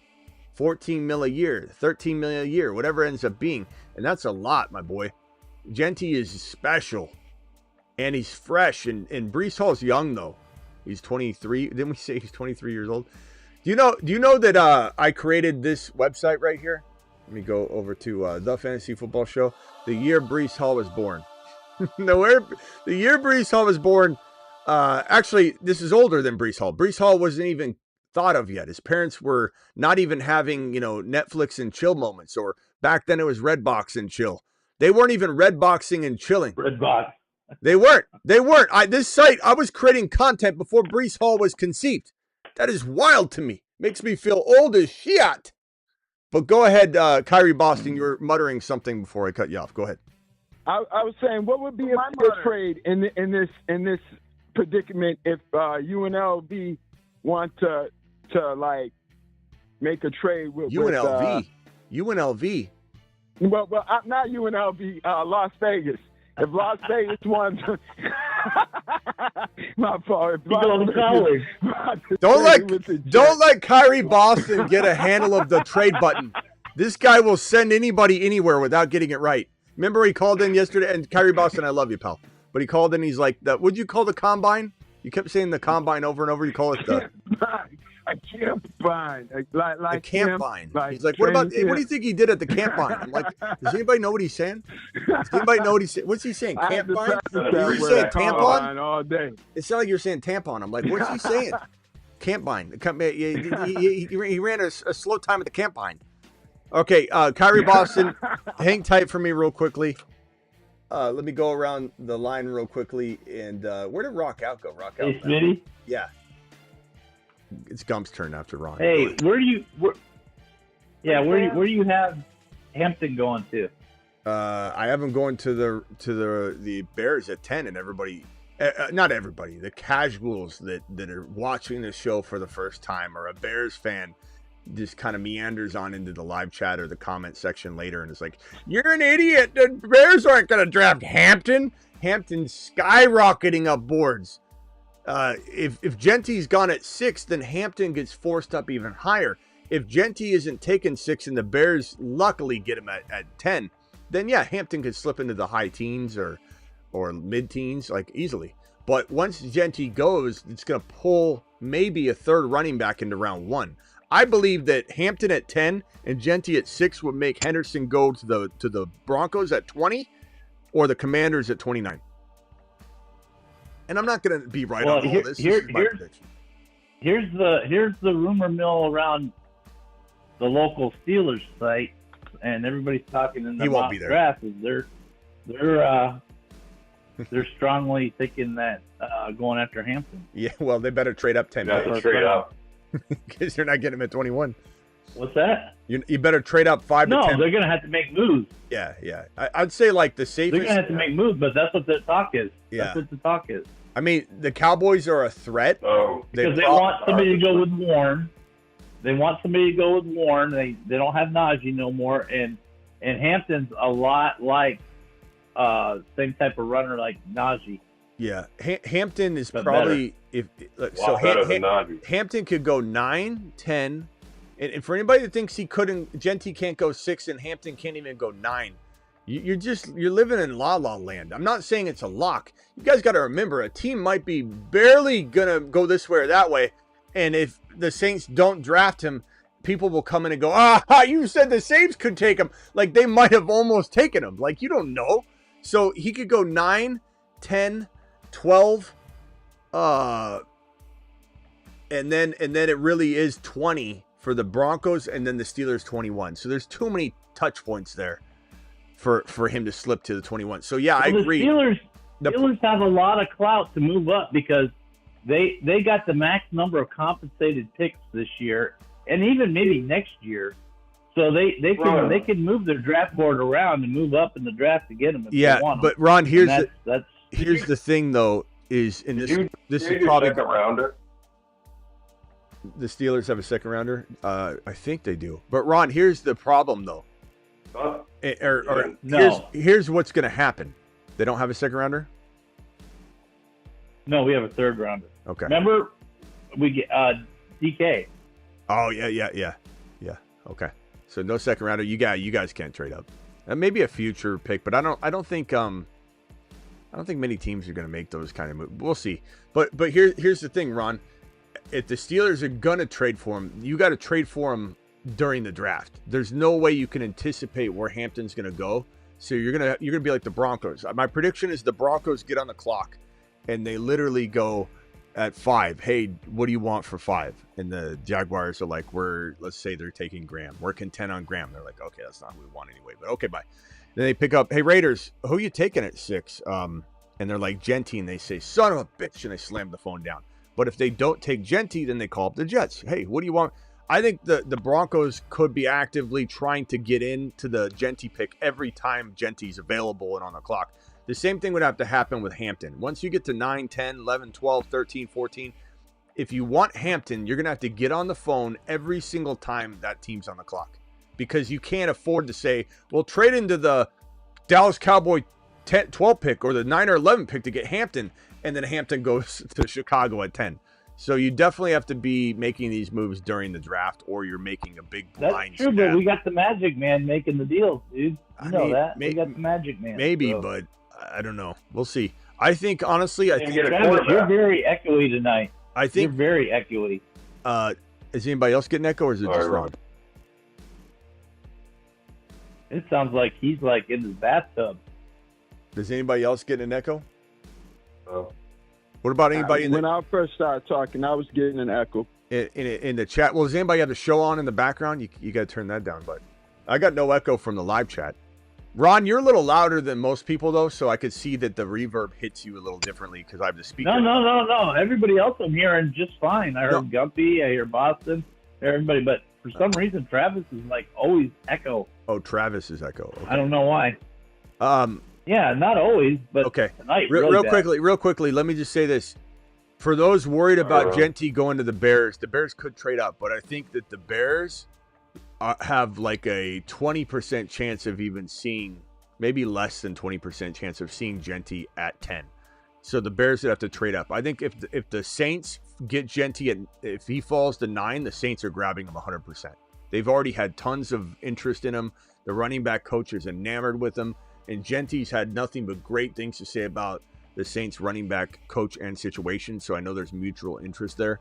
$14 million a year, $13 million a year, whatever it ends up being. And that's a lot, my boy. Genty is special, and he's fresh. And Breece Hall's young, though. He's 23. Didn't we say he's 23 years old? Do you know that I created this website right here? Let me go over to the Fantasy Football Show. The year Breece Hall was born. The year Breece Hall was born. Actually, this is older than Breece Hall. Breece Hall wasn't even thought of yet. His parents were not even having, Netflix and chill moments, or back then it was Redbox and chill. They weren't even Redboxing and chilling. Redbox. They weren't. This site, I was creating content before Breece Hall was conceived. That is wild to me. Makes me feel old as shit. But go ahead, Kyrie Boston. You were muttering something before I cut you off. Go ahead. I was saying, what would be a fair trade in this predicament if UNLV want to like make a trade with UNLV? UNLV. Well, not UNLV. Las Vegas. If Las Vegas wants, my fault. Don't let Kyrie Boston get a handle of the trade button. This guy will send anybody anywhere without getting it right. Remember he called in yesterday, and Kyrie Boston, I love you, pal. But he called in, he's like, what'd you call the combine? You kept saying the combine over and over. You call it the a campine. Like a campine. He's like, what do you think he did at the campine? I'm like, does anybody know what he's saying? Does anybody know what he's saying? What's he saying? Campine? Are you saying tampon? All day. It sounded like you're saying tampon. I'm like, what's he saying? Campine. He ran a slow time at the campine. Okay, Kyrie Boston, hang tight for me real quickly. Let me go around the line real quickly. And where did Rock Out go? Rock Out. Hey, Smitty? Yeah. It's Gump's turn after Ron. Hey, where do you have Hampton going to? I have him going to the Bears at 10, and everybody, not everybody, the casuals that are watching this show for the first time or a Bears fan just kind of meanders on into the live chat or the comment section later and is like, you're an idiot. The Bears aren't going to draft Hampton. Hampton's skyrocketing up boards. If Genty's gone at 6, then Hampton gets forced up even higher. If Genty isn't taken 6 and the Bears luckily get him at 10, then yeah, Hampton could slip into the high teens or mid-teens like easily. But once Genty goes, it's going to pull maybe a third running back into round 1. I believe that Hampton at 10 and Genty at 6 would make Henderson go to the Broncos at 20 or the Commanders at 29. And I'm not going to be right on all this. This is my prediction. Here's the rumor mill around the local Steelers site, and everybody's talking in the mock draft. They're strongly thinking that going after Hampton. Yeah, well, they better trade up 10 picks. Trade up. Because they're not getting him at 21. What's that? You better trade up 5 to 10. No, they're going to have to make moves. Yeah. I'd say like the safest. They're going to have to make moves, but that's what the talk is. Yeah. That's what the talk is. I mean, the Cowboys are a threat. Oh. Because they want somebody to go with Warren. They want somebody to go with Warren. They don't have Najee no more. And Hampton's a lot like same type of runner like Najee. Yeah, Hampton is but probably better. Hampton could go 9, 10, and for anybody that thinks Genty can't go 6 and Hampton can't even go 9, you're living in la la land. I'm not saying it's a lock. You guys got to remember, a team might be barely gonna go this way or that way, and if the Saints don't draft him, people will come in and go, you said the Saints could take him. Like they might have almost taken him. Like you don't know. So he could go 9, 10. 12 and then it really is 20 for the Broncos and then the Steelers 21. So there's too many touch points there for him to slip to the 21. So yeah, I agree. The Steelers have a lot of clout to move up because they got the max number of compensated picks this year and even maybe next year. So they can move their draft board around and move up in the draft to get them if they want them. But Ron, here's the thing though is this is probably second rounder. The Steelers have a second rounder. I think they do. But Ron, here's the problem though. No. Here's what's going to happen. They don't have a second rounder. No, we have a third rounder. Okay. Remember, we get DK. Oh yeah. Okay. So no second rounder. You guys can't trade up. Maybe a future pick, but I don't think many teams are going to make those kind of moves. We'll see. But here's the thing, Ron. If the Steelers are going to trade for him, you got to trade for him during the draft. There's no way you can anticipate where Hampton's going to go. So you're going to be like the Broncos. My prediction is the Broncos get on the clock and they literally go at 5. Hey, what do you want for 5? And the Jaguars are like, let's say they're taking Graham. We're content on Graham. They're like, okay, that's not who we want anyway, but okay, bye. Then they pick up, hey, Raiders, who you taking at 6? And they're like, Genty, and they say, son of a bitch, and they slam the phone down. But if they don't take Genty, then they call up the Jets. Hey, what do you want? I think the Broncos could be actively trying to get into the Genty pick every time Genty's available and on the clock. The same thing would have to happen with Hampton. Once you get to 9, 10, 11, 12, 13, 14, if you want Hampton, you're going to have to get on the phone every single time that team's on the clock. Because you can't afford to say, well, trade into the Dallas Cowboy 12 pick or the 9 or 11 pick to get Hampton, and then Hampton goes to Chicago at 10. So you definitely have to be making these moves during the draft, or you're making a big blind. That's true, but we got the Magic Man making the deals, dude. You know that. We got the Magic Man. Maybe, but I don't know. We'll see. I think, honestly, Travis, you're very echoey tonight. I think you're very echoey. Is anybody else getting echo, or is it just Ron? It sounds like he's like in his bathtub. Does anybody else get an echo? Oh. What about anybody? When I first started talking, I was getting an echo. In the chat. Well, does anybody have the show on in the background? You got to turn that down, but I got no echo from the live chat. Ron, you're a little louder than most people, though, so I could see that the reverb hits you a little differently because I have the speaker. No. Everybody else I'm hearing just fine. I heard Gumpy, I hear Boston, everybody, but for some reason, Travis is like always echo. Oh, Travis is echo. Okay. I don't know why. Yeah, not always, but okay. Tonight, real quickly, let me just say this. For those worried about Genty going to the Bears could trade up, but I think that the Bears have like a 20% chance of even seeing, maybe less than 20% chance of seeing Genty at 10. So the Bears would have to trade up. I think if the Saints get Genty, if he falls to 9, the Saints are grabbing him 100%. They've already had tons of interest in him. The running back coach is enamored with him. And Genty's had nothing but great things to say about the Saints running back coach and situation. So I know there's mutual interest there.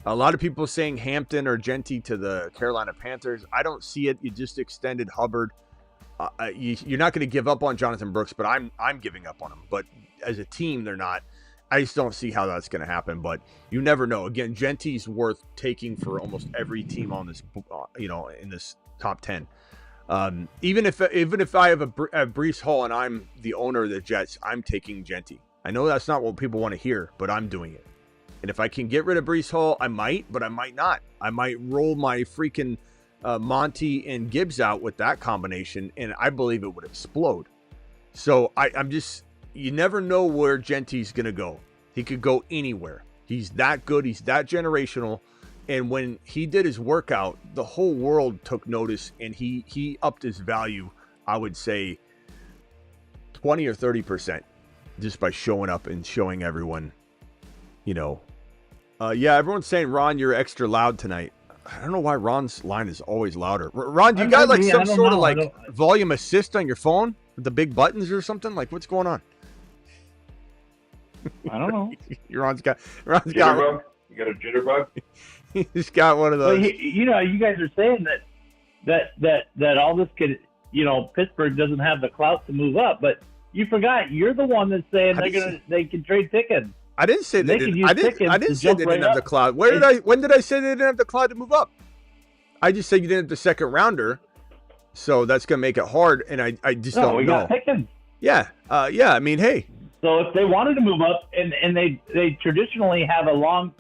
A lot of people saying Hampton or Genty to the Carolina Panthers. I don't see it. You just extended Hubbard. You're not going to give up on Jonathan Brooks, but I'm giving up on him. But as a team, they're not. I just don't see how that's going to happen. But you never know. Again, Genty's worth taking for almost every team on this, in this top 10. Even if I have a Breece Hall and I'm the owner of the Jets, I'm taking Genty. I know that's not what people want to hear, but I'm doing it. And if I can get rid of Breece Hall, I might, but I might not. I might roll my freaking Monty and Gibbs out with that combination, and I believe it would explode. So I'm just, you never know where Genty's going to go. He could go anywhere. He's that good. He's that generational. And when he did his workout, the whole world took notice, and he upped his value, I would say 20 or 30% just by showing up and showing everyone, everyone's saying, Ron, you're extra loud tonight. I don't know why Ron's line is always louder. Ron, do you got like some sort of like volume assist on your phone with the big buttons or something? Like, what's going on? I don't know. Ron's got You got a jitterbug? He's got one of those. Well, you guys are saying that all this could, Pittsburgh doesn't have the clout to move up, but you forgot you're the one that's saying they can trade Pickens. I didn't say they didn't. I didn't say they didn't have the clout. When did I say they didn't have the clout to move up? I just said you didn't have the second rounder, so that's gonna make it hard. And I just don't know. We got Pickens. Yeah. I mean, hey. So if they wanted to move up, and they traditionally have a long,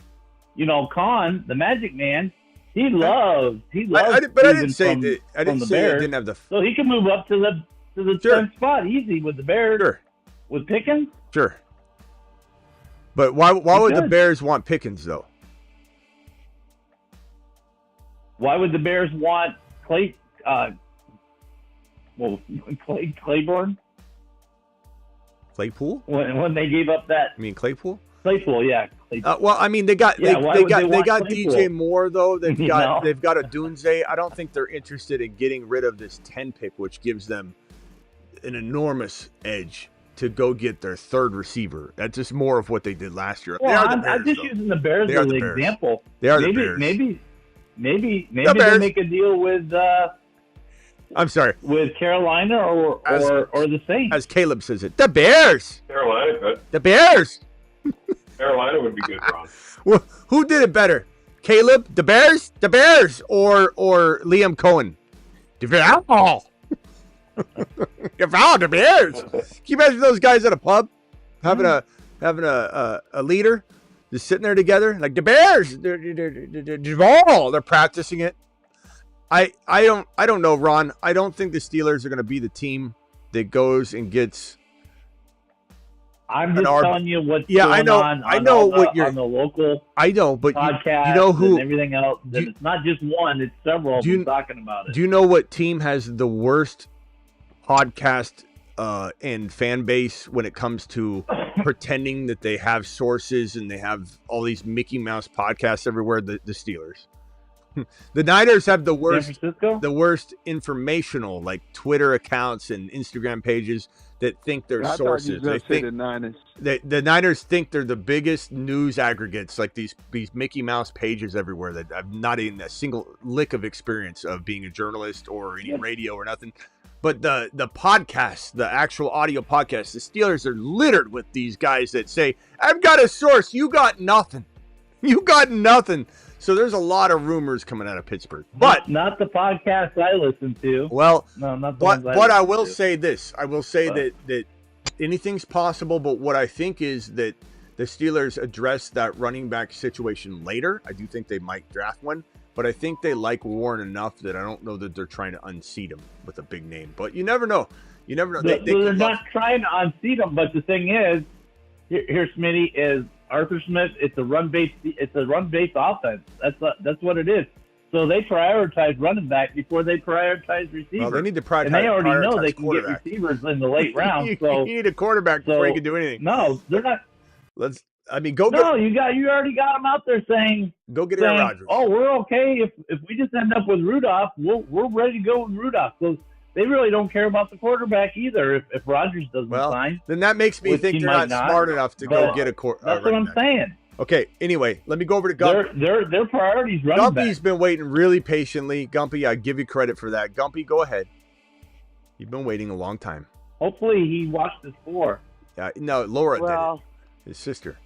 Con, the Magic Man, He loves. But I didn't say from, that. I didn't the say Bears. I didn't have the. So he can move up to the 10th spot easy with the Bears. Sure. With Pickens. Sure. But why would the Bears want Pickens though? Why would the Bears want Claiborne? Claypool? When they gave up that. You mean Claypool? Claypool, yeah. Claypool. Well, I mean, they got DJ Moore though. They've got a Dunze. I don't think they're interested in getting rid of this 10 pick, which gives them an enormous edge to go get their third receiver. That's just more of what they did last year. Well, I'm just using the Bears as an example. They are the Bears. Maybe The Bears. they make a deal with. I'm sorry. With Carolina or the Saints. As Caleb says it, the Bears. Carolina. The Bears. Carolina would be good, Ron. Well, who did it better? Caleb, the Bears, or Liam Cohen? The Bears. The Bears. Can you imagine those guys at a pub having a leader just sitting there together like the Bears? They're practicing it. I don't know, Ron. I don't think the Steelers are going to be the team that goes and gets. I'm just telling you what's going on. I know what you're on the local. I know, but podcast you know who and everything else. It's not just one; it's several of them talking about it. Do you know what team has the worst podcast and fan base when it comes to pretending that they have sources and they have all these Mickey Mouse podcasts everywhere? The Steelers. The Niners have the worst informational, like Twitter accounts and Instagram pages that think they're sources. They think the Niners. The Niners think they're the biggest news aggregates, like these Mickey Mouse pages everywhere that I've not even a single lick of experience of being a journalist or any radio or nothing. But the podcast, the actual audio podcast, the Steelers are littered with these guys that say, I've got a source. You got nothing. You got nothing. So there's a lot of rumors coming out of Pittsburgh. But not the podcast I listen to. Well, no, not the but, ones I but I listen will to. say this. I will say that anything's possible, but what I think is that the Steelers address that running back situation later. I do think they might draft one, but I think they like Warren enough that I don't know that they're trying to unseat him with a big name. But you never know. You never know. They're not trying to unseat him, but the thing is, here Smitty, is Arthur Smith. It's a run-based offense. That's what it is. So they prioritize running back before they prioritize receivers. Well, they need to prioritize. And they already know they can get receivers in the late round. So you need a quarterback before you can do anything. No, they're not. You already got them out there saying go get Aaron Rodgers. Oh, we're okay if we just end up with Rudolph. We're ready to go with Rudolph. So they really don't care about the quarterback either. If Rodgers doesn't sign, then that makes me think they're not smart enough to go get a quarterback. That's what I'm saying. Okay. Anyway, let me go over to Gump. Their priorities running back. Gumpy's been waiting really patiently. Gumpy, I give you credit for that. Gumpy, go ahead. You've been waiting a long time. Hopefully, he watched this before. No, Laura did it. His sister.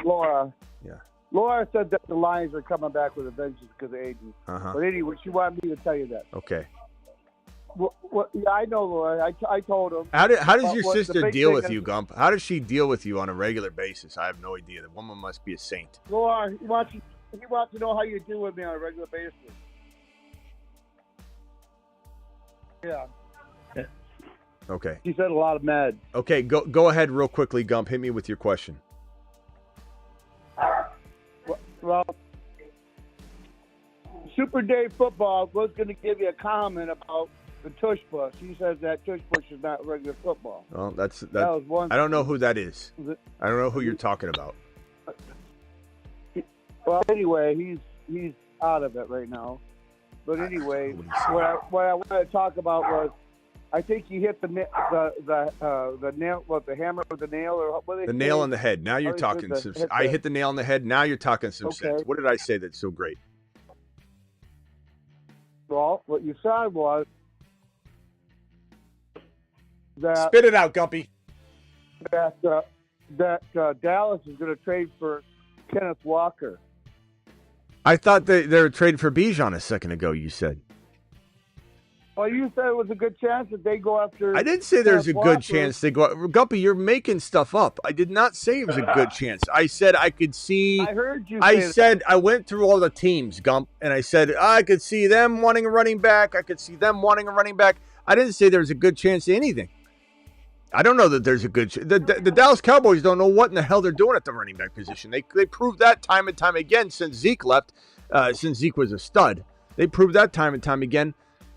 Laura. Yeah. Laura said that the Lions are coming back with a vengeance because of Aiden. Uh-huh. But anyway, she wanted me to tell you that. Okay. Well, yeah, I know, Laura. I told him. How does your sister deal with you, Gump? How does she deal with you on a regular basis? I have no idea. The woman must be a saint. Laura, he wants to know how you deal with me on a regular basis. Yeah. Okay. She said a lot of mad. Okay, go ahead real quickly, Gump. Hit me with your question. Well, Super Day Football was going to give you a comment about the Tush Push. He says that Tush Push is not regular football. Well, that was one. I don't know who that is. I don't know who you're talking about. Well, anyway, he's out of it right now. But anyway, what I wanted to talk about was, I think you hit the nail, the hammer with the nail, or what? The nail on the head. Now you're talking some. I hit the nail on the head. Now you're talking some sense. What did I say that's so great? Well, what you said was that spit it out, Gumpy. That Dallas is going to trade for Kenneth Walker. I thought they were trading for Bijan a second ago. You said. Well, you said it was a good chance that they go after. I didn't say there's a Kenneth good Walker. chance they go. Guppy, you're making stuff up. I did not say it was a good chance. I said I could see. I heard you. I said I went through all the teams, Gump, and I said I could see them wanting a running back. I could see them wanting a running back. I didn't say there was a good chance of anything. I don't know that there's a good chance. The Dallas Cowboys don't know what in the hell they're doing at the running back position. They proved that time and time again since Zeke left, since Zeke was a stud. They proved that time and time again.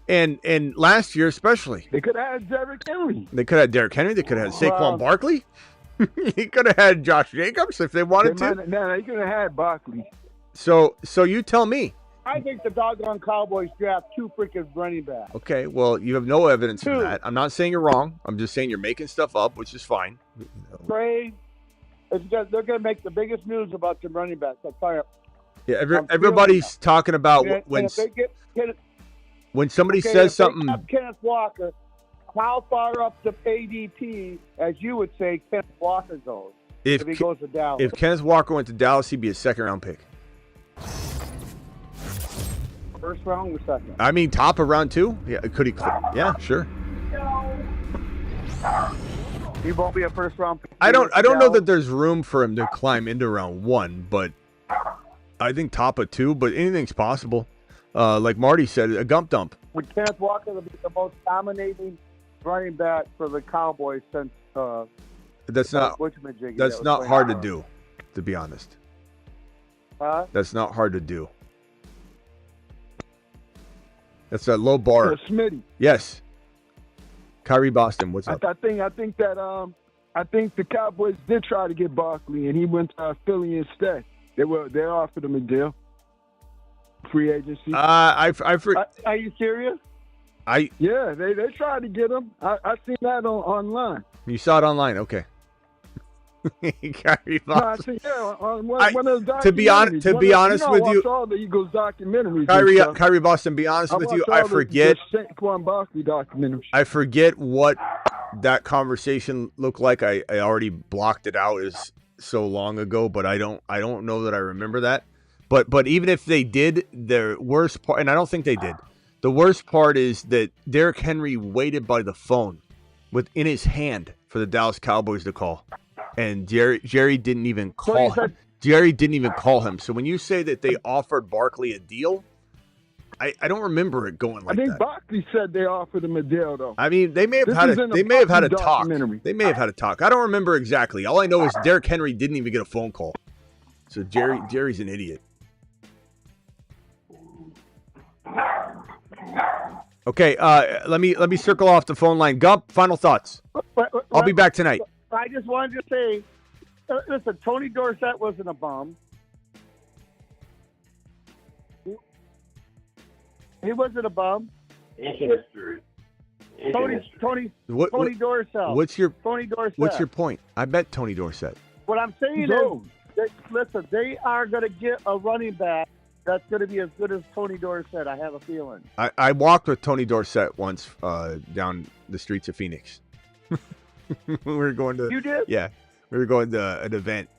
And last year especially. They could have had Derrick Henry. They could have had Derrick Henry. They could have had Saquon Barkley. He could have had Josh Jacobs if they wanted to. No, they could have had Barkley. So you tell me. I think the doggone Cowboys draft 2 freaking running backs. Okay, well, you have no evidence of that. I'm not saying you're wrong. I'm just saying you're making stuff up, which is fine. Trey, they're going to make the biggest news about the running backs. I'll tell you. Yeah, everybody's talking about when somebody says something. Kenneth Walker, how far up the ADP, as you would say, Kenneth Walker goes if he goes to Dallas? If Kenneth Walker went to Dallas, he'd be a second-round pick. First round or second? I mean, top of round 2? Yeah, could he? Yeah, sure. He won't be a first round pick. I don't know that there's room for him to climb into round 1, but I think top of 2. But anything's possible. Like Marty said, a gump dump. Would Kenneth Walker be the most dominating running back for the Cowboys since? That's not hard to do, to be honest. Huh? That's not hard to do. That's a low bar. Smitty. Yes. Kyrie Boston, what's up? I think the Cowboys did try to get Barkley, and he went to Philly instead. They offered him a deal. Free agency. Are you serious? Yeah, they tried to get him. I seen that online. You saw it online, okay. Kyrie Boston. On one of the documentaries. To be honest with you, I watch all the Eagles documentaries. Kyrie Boston. Be honest with you, I forget. Saquon Barkley documentaries. I forget what that conversation looked like. I already blocked it out as so long ago, but I don't know that I remember that. But even if they did, the worst part, and I don't think they did. The worst part is that Derrick Henry waited by the phone in his hand for the Dallas Cowboys to call. And Jerry didn't even call him. Jerry didn't even call him. So when you say that they offered Barkley a deal, I don't remember it going like that. I think Barkley said they offered him a deal, though. I mean, they may have had a talk. They may have had a talk. I don't remember exactly. All I know is Derrick Henry didn't even get a phone call. So Jerry's an idiot. Okay, let me circle off the phone line. Gump, final thoughts. I'll be back tonight. I just wanted to say, listen, Tony Dorsett wasn't a bum. He wasn't a bum. History. Tony Dorsett. What's your Dorsett. point? I bet Tony Dorsett. What I'm saying is, listen, they are going to get a running back that's going to be as good as Tony Dorsett. I have a feeling. I walked with Tony Dorsett once down the streets of Phoenix. We were going to. You did? Yeah, we were going to an event,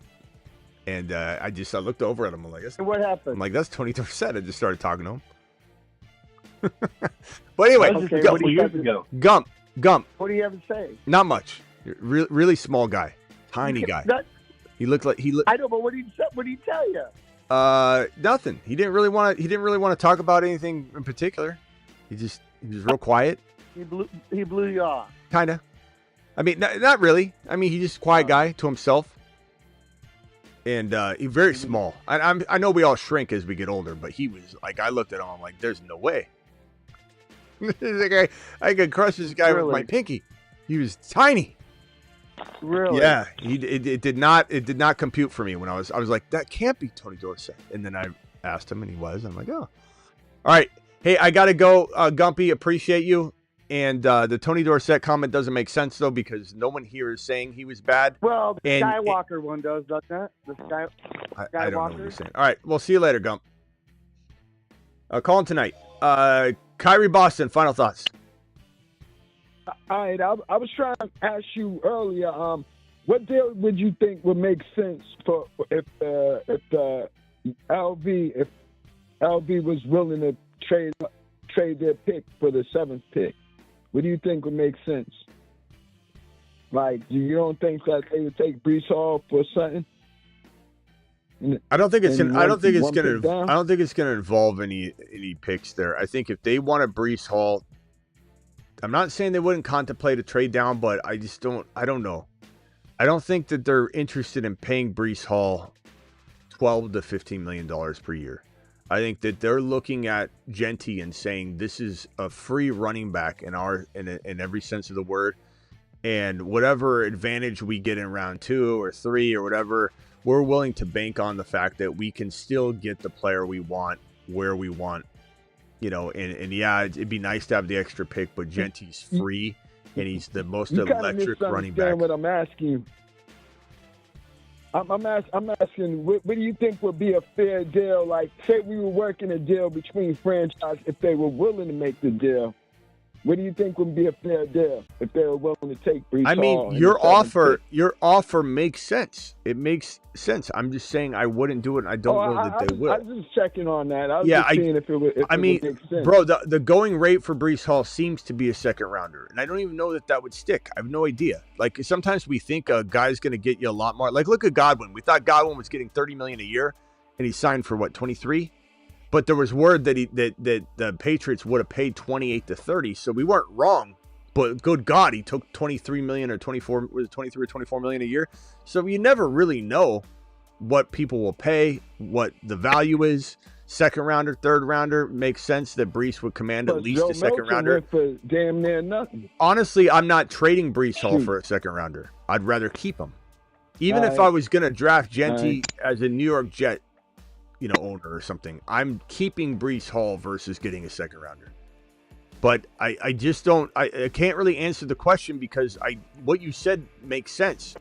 and I looked over at him. I'm like, what happened? I'm like, that's Tony Dorsett. I just started talking to him. But anyway, Gump. What do you have to say? Not much. Really small guy, tiny guy. He looked like he. I know, but what did he tell you? Nothing. He didn't really want to talk about anything in particular. He was real quiet. He blew you off. Kinda. I mean, not really. I mean, he's just a quiet guy to himself, and he's very small. I know we all shrink as we get older, but he was like, I looked at him, I'm like, there's no way. I could crush this guy with my pinky. He was tiny. Really? Yeah. It did not compute for me when I was like, that can't be Tony Dorsett. And then I asked him, and he was. I'm like, oh. All right. Hey, I gotta go. Gumpy, appreciate you. And the Tony Dorsett comment doesn't make sense, though, because no one here is saying he was bad. Well, the Skywalker one does, doesn't it? I don't know what you're saying. All right, we'll see you later, Gump. Call him tonight. Kyrie Boston, final thoughts. All right, I was trying to ask you earlier, what deal would you think would make sense for if LV was willing to trade their pick for the 7th pick? What do you think would make sense? Like, you don't think that they would take Breece Hall for something? I don't think it's gonna involve any picks there. I think if they want a Breece Hall, I'm not saying they wouldn't contemplate a trade down, but I don't know. I don't think that they're interested in paying Breece Hall $12 to $15 million per year. I think that they're looking at Genty and saying this is a free running back in every sense of the word, and whatever advantage we get in round 2 or 3 or whatever, we're willing to bank on the fact that we can still get the player we want where we want, and yeah, it'd be nice to have the extra pick, but Genty's free and he's the most electric running back. What I'm asking you. I'm asking, what do you think would be a fair deal? Like, say we were working a deal between franchises, if they were willing to make the deal. What do you think would be a fair deal if they were willing to take Breece Hall? I mean, your offer makes sense. It makes sense. I'm just saying I wouldn't do it, and I don't know that they will. I was just checking on that. I was just seeing if it would make sense. Bro, the going rate for Breece Hall seems to be a second rounder, and I don't even know that would stick. I have no idea. Like, sometimes we think a guy's going to get you a lot more. Like, look at Godwin. We thought Godwin was getting $30 million a year, and he signed for what, 23? But there was word that the Patriots would have paid 28 to 30, so we weren't wrong. But good God, he took 23 million or 24, was it 23 or 24 million a year? So you never really know what people will pay, what the value is. Second rounder, third rounder, makes sense that Breece would command at least a second rounder. For damn near nothing. Honestly, I'm not trading Breece Hall for a second rounder. I'd rather keep him. Even if I was going to draft Genty as a New York Jet, owner or something, I'm keeping Breece Hall versus getting a second rounder. But I just don't, I can't really answer the question because what you said makes sense,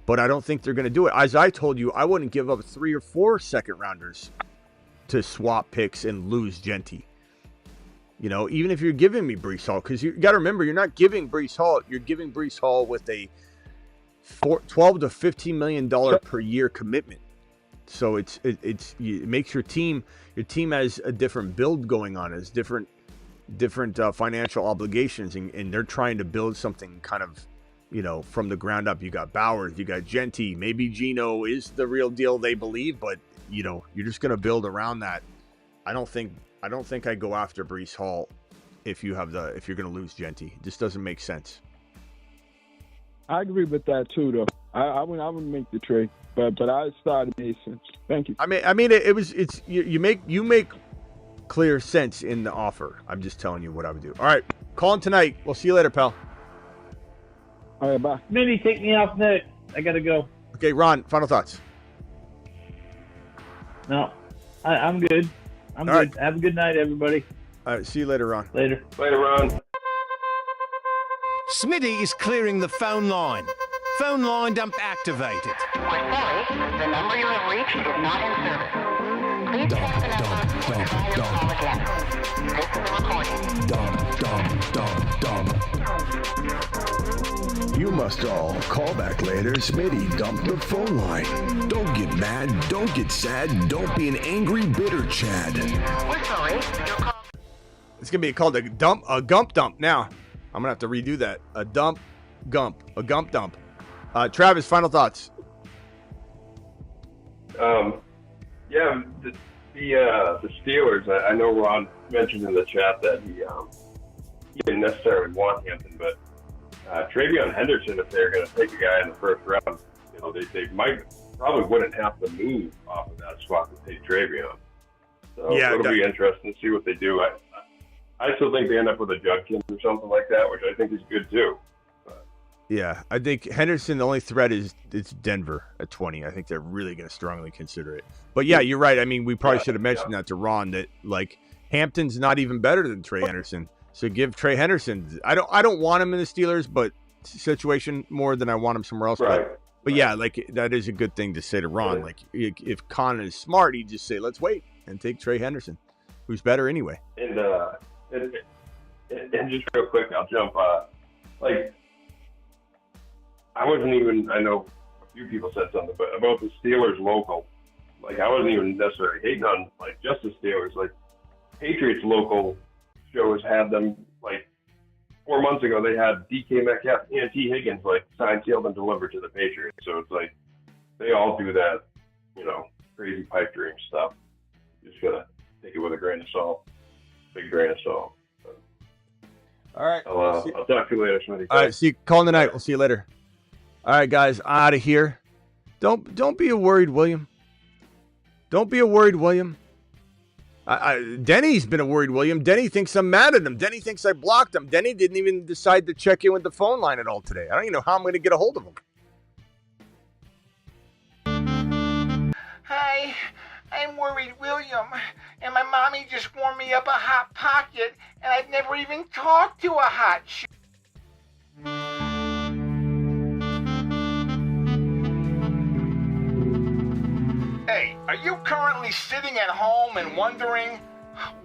but I don't think they're going to do it. As I told you, I wouldn't give up 3 or 4 second rounders to swap picks and lose Genty. Even if you're giving me Breece Hall, because you got to remember, you're not giving Breece Hall, you're giving Breece Hall with a $12 to $15 million per year commitment. So it makes your team has a different build going on, has different financial obligations, and they're trying to build something kind of, from the ground up. You got Bowers, you got Genty, maybe Geno is the real deal they believe, but you're just going to build around that. I don't think I go after Breece Hall if you're going to lose Genty. It just doesn't make sense. I agree with that too, though. I wouldn't make the trade. But I started made sense. Thank you. I mean, it's you make clear sense in the offer. I'm just telling you what I would do. All right, call him tonight. We'll see you later, pal. All right, bye. Smitty, take me off next. I gotta go. Okay, Ron. Final thoughts. No, I'm good. I'm good. Right. Have a good night, everybody. All right, see you later, Ron. Later, Ron. Smitty is clearing the phone line. Phone line dump activated. We're sorry, the number you have reached is not in service. Please check the number and try your call again. This is a recording. You must all call back later. Smitty dumped the phone line. Don't get mad. Don't get sad. Don't be an angry, bitter Chad. We're sorry, your call. It's going to be called a Gump dump now. I'm going to have to redo that. A Gump dump. Travis, final thoughts. Yeah, the Steelers. I know Ron mentioned in the chat that he didn't necessarily want Hampton, but Travion Henderson, if they're going to take a guy in the first round, they probably wouldn't have to move off of that spot to take Travion. So it'll be interesting to see what they do. I still think they end up with a Judkins or something like that, which I think is good too. Yeah, I think Henderson, the only threat is it's Denver at 20. I think they're really going to strongly consider it. But yeah, you're right. I mean, we probably should have mentioned that to Ron, that like Hampton's not even better than Trey Henderson. So give Trey Henderson. I don't want him in the Steelers, but situation more than I want him somewhere else. Right. But yeah, like that is a good thing to say to Ron. Like if Con is smart, he'd just say, let's wait and take Trey Henderson, who's better anyway. And just real quick, I'll jump. I wasn't even, I know a few people said something, but about the Steelers local, like I wasn't even necessarily hating on like just the Steelers, like Patriots local show has had them, like 4 months ago, they had DK Metcalf and T. Higgins like signed, sealed, and delivered to the Patriots. So it's like they all do that, crazy pipe dream stuff. You just gotta take it with a grain of salt, big grain of salt. All right. I'll talk to you later, Smitty. All right. See you. Call tonight. We'll see you later. All right, guys. Out of here. Don't be a worried William. Don't be a worried William. Denny's been a worried William. Denny thinks I'm mad at him. Denny thinks I blocked him. Denny didn't even decide to check in with the phone line at all today. I don't even know how I'm going to get a hold of him. Hi, I'm worried William, and my mommy just warmed me up a Hot Pocket, and I've never even talked to a hot chick. Hey, are you currently sitting at home and wondering,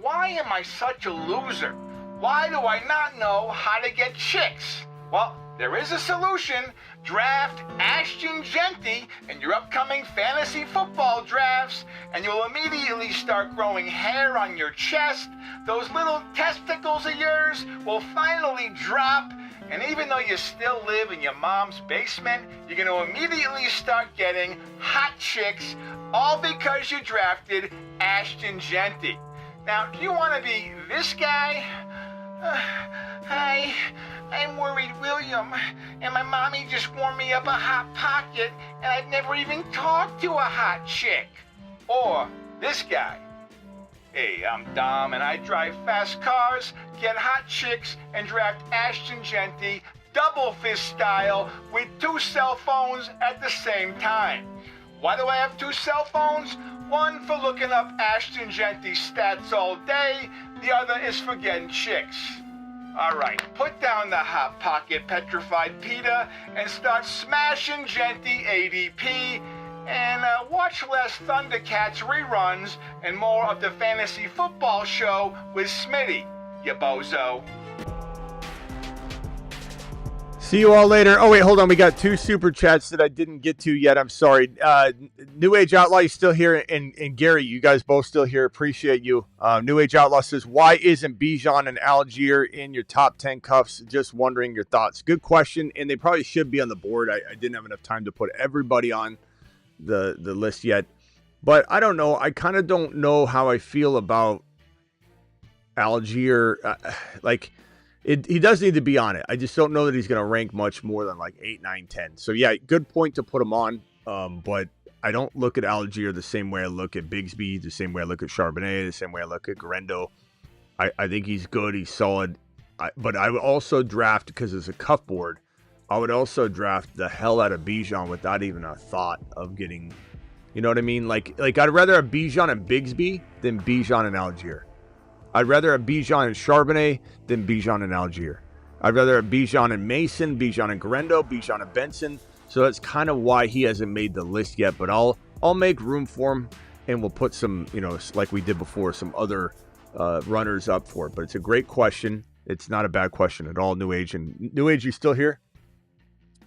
why am I such a loser? Why do I not know how to get chicks? Well, there is a solution. Draft Ashton Genty in your upcoming fantasy football drafts, and you'll immediately start growing hair on your chest. Those little testicles of yours will finally drop, and even though you still live in your mom's basement, you're going to immediately start getting hot chicks, all because you drafted Ashton Genty. Now, do you want to be this guy? Hi, I'm worried William, and my mommy just warmed me up a Hot Pocket, and I've never even talked to a hot chick. Or this guy. Hey, I'm Dom, and I drive fast cars, get hot chicks, and draft Ashton Genty double fist style with 2 cell phones at the same time. Why do I have 2 cell phones? One for looking up Ashton Genty stats all day, the other is for getting chicks. All right, put down the Hot Pocket petrified PETA and start smashing Genty ADP, and watch less Thundercats reruns and more of the Fantasy Football Show with Smitty, you bozo. See you all later. Oh, wait, hold on. We got 2 super chats that I didn't get to yet. I'm sorry. New Age Outlaw, you still here? And Gary, you guys both still here. Appreciate you. New Age Outlaw says, why isn't Bijan and Algier in your top 10 cuffs? Just wondering your thoughts. Good question, and they probably should be on the board. I didn't have enough time to put everybody on the list yet. But I don't know. I kind of don't know how I feel about Algier. He does need to be on it. I just don't know that he's going to rank much more than like 8, 9, 10. So, yeah, good point to put him on. But I don't look at Algier the same way I look at Bigsby, the same way I look at Charbonnet, the same way I look at Garendo. I think he's good. He's solid. But I would also draft, because it's a cuff board, I would also draft the hell out of Bijan without even a thought of getting, you know what I mean? Like I'd rather have Bijan and Bigsby than Bijan and Algier. I'd rather have Bijan and Charbonnet than Bijan and Algier. I'd rather have Bijan and Mason, Bijan and Garendo, Bijan and Benson. So that's kind of why he hasn't made the list yet. But I'll make room for him, and we'll put some, like we did before, some other runners up for it. But it's a great question. It's not a bad question at all, New Age. And New Age, you still here?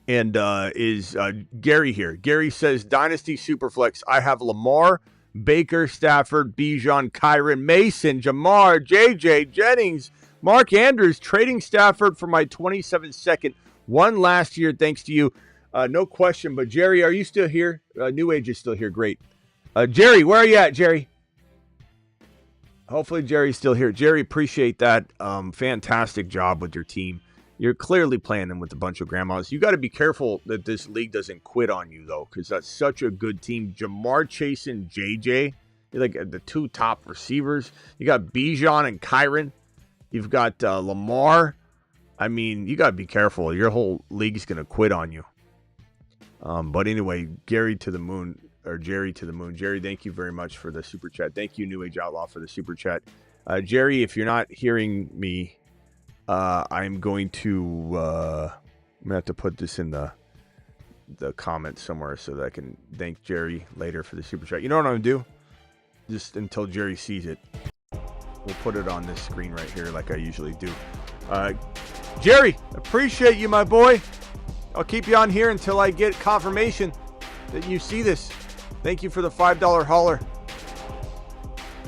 And is Gary here? Gary says, Dynasty Superflex, I have Lamar, Baker, Stafford, Bijan, Kyron, Mason, Jamar, JJ, Jennings, Mark Andrews, trading Stafford for my 27 second one last year, thanks to you. No question, but Jerry, are you still here? New Age is still here. Great. Jerry, where are you at, Jerry? Hopefully Jerry's still here. Jerry, appreciate that. Fantastic job with your team. You're clearly playing them with a bunch of grandmas. You got to be careful that this league doesn't quit on you, though, because that's such a good team. Jamar Chase and JJ, you're like the 2 top receivers. You got Bijan and Kyron. You've got Lamar. I mean, you got to be careful. Your whole league's going to quit on you. But anyway, Gary to the moon, or Jerry to the moon. Jerry, thank you very much for the super chat. Thank you, New Age Outlaw, for the super chat. Jerry, if you're not hearing me, I'm going to have to put this in the comments somewhere so that I can thank Jerry later for the super chat. You know what I'm going to do? Just until Jerry sees it, we'll put it on this screen right here like I usually do. Jerry, appreciate you, my boy. I'll keep you on here until I get confirmation that you see this. Thank you for the $5 hauler.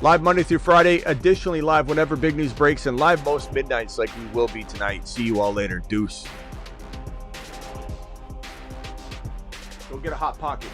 Live Monday through Friday. Additionally, live whenever big news breaks, and live most midnights like we will be tonight. See you all later. Deuce. Go get a Hot Pocket.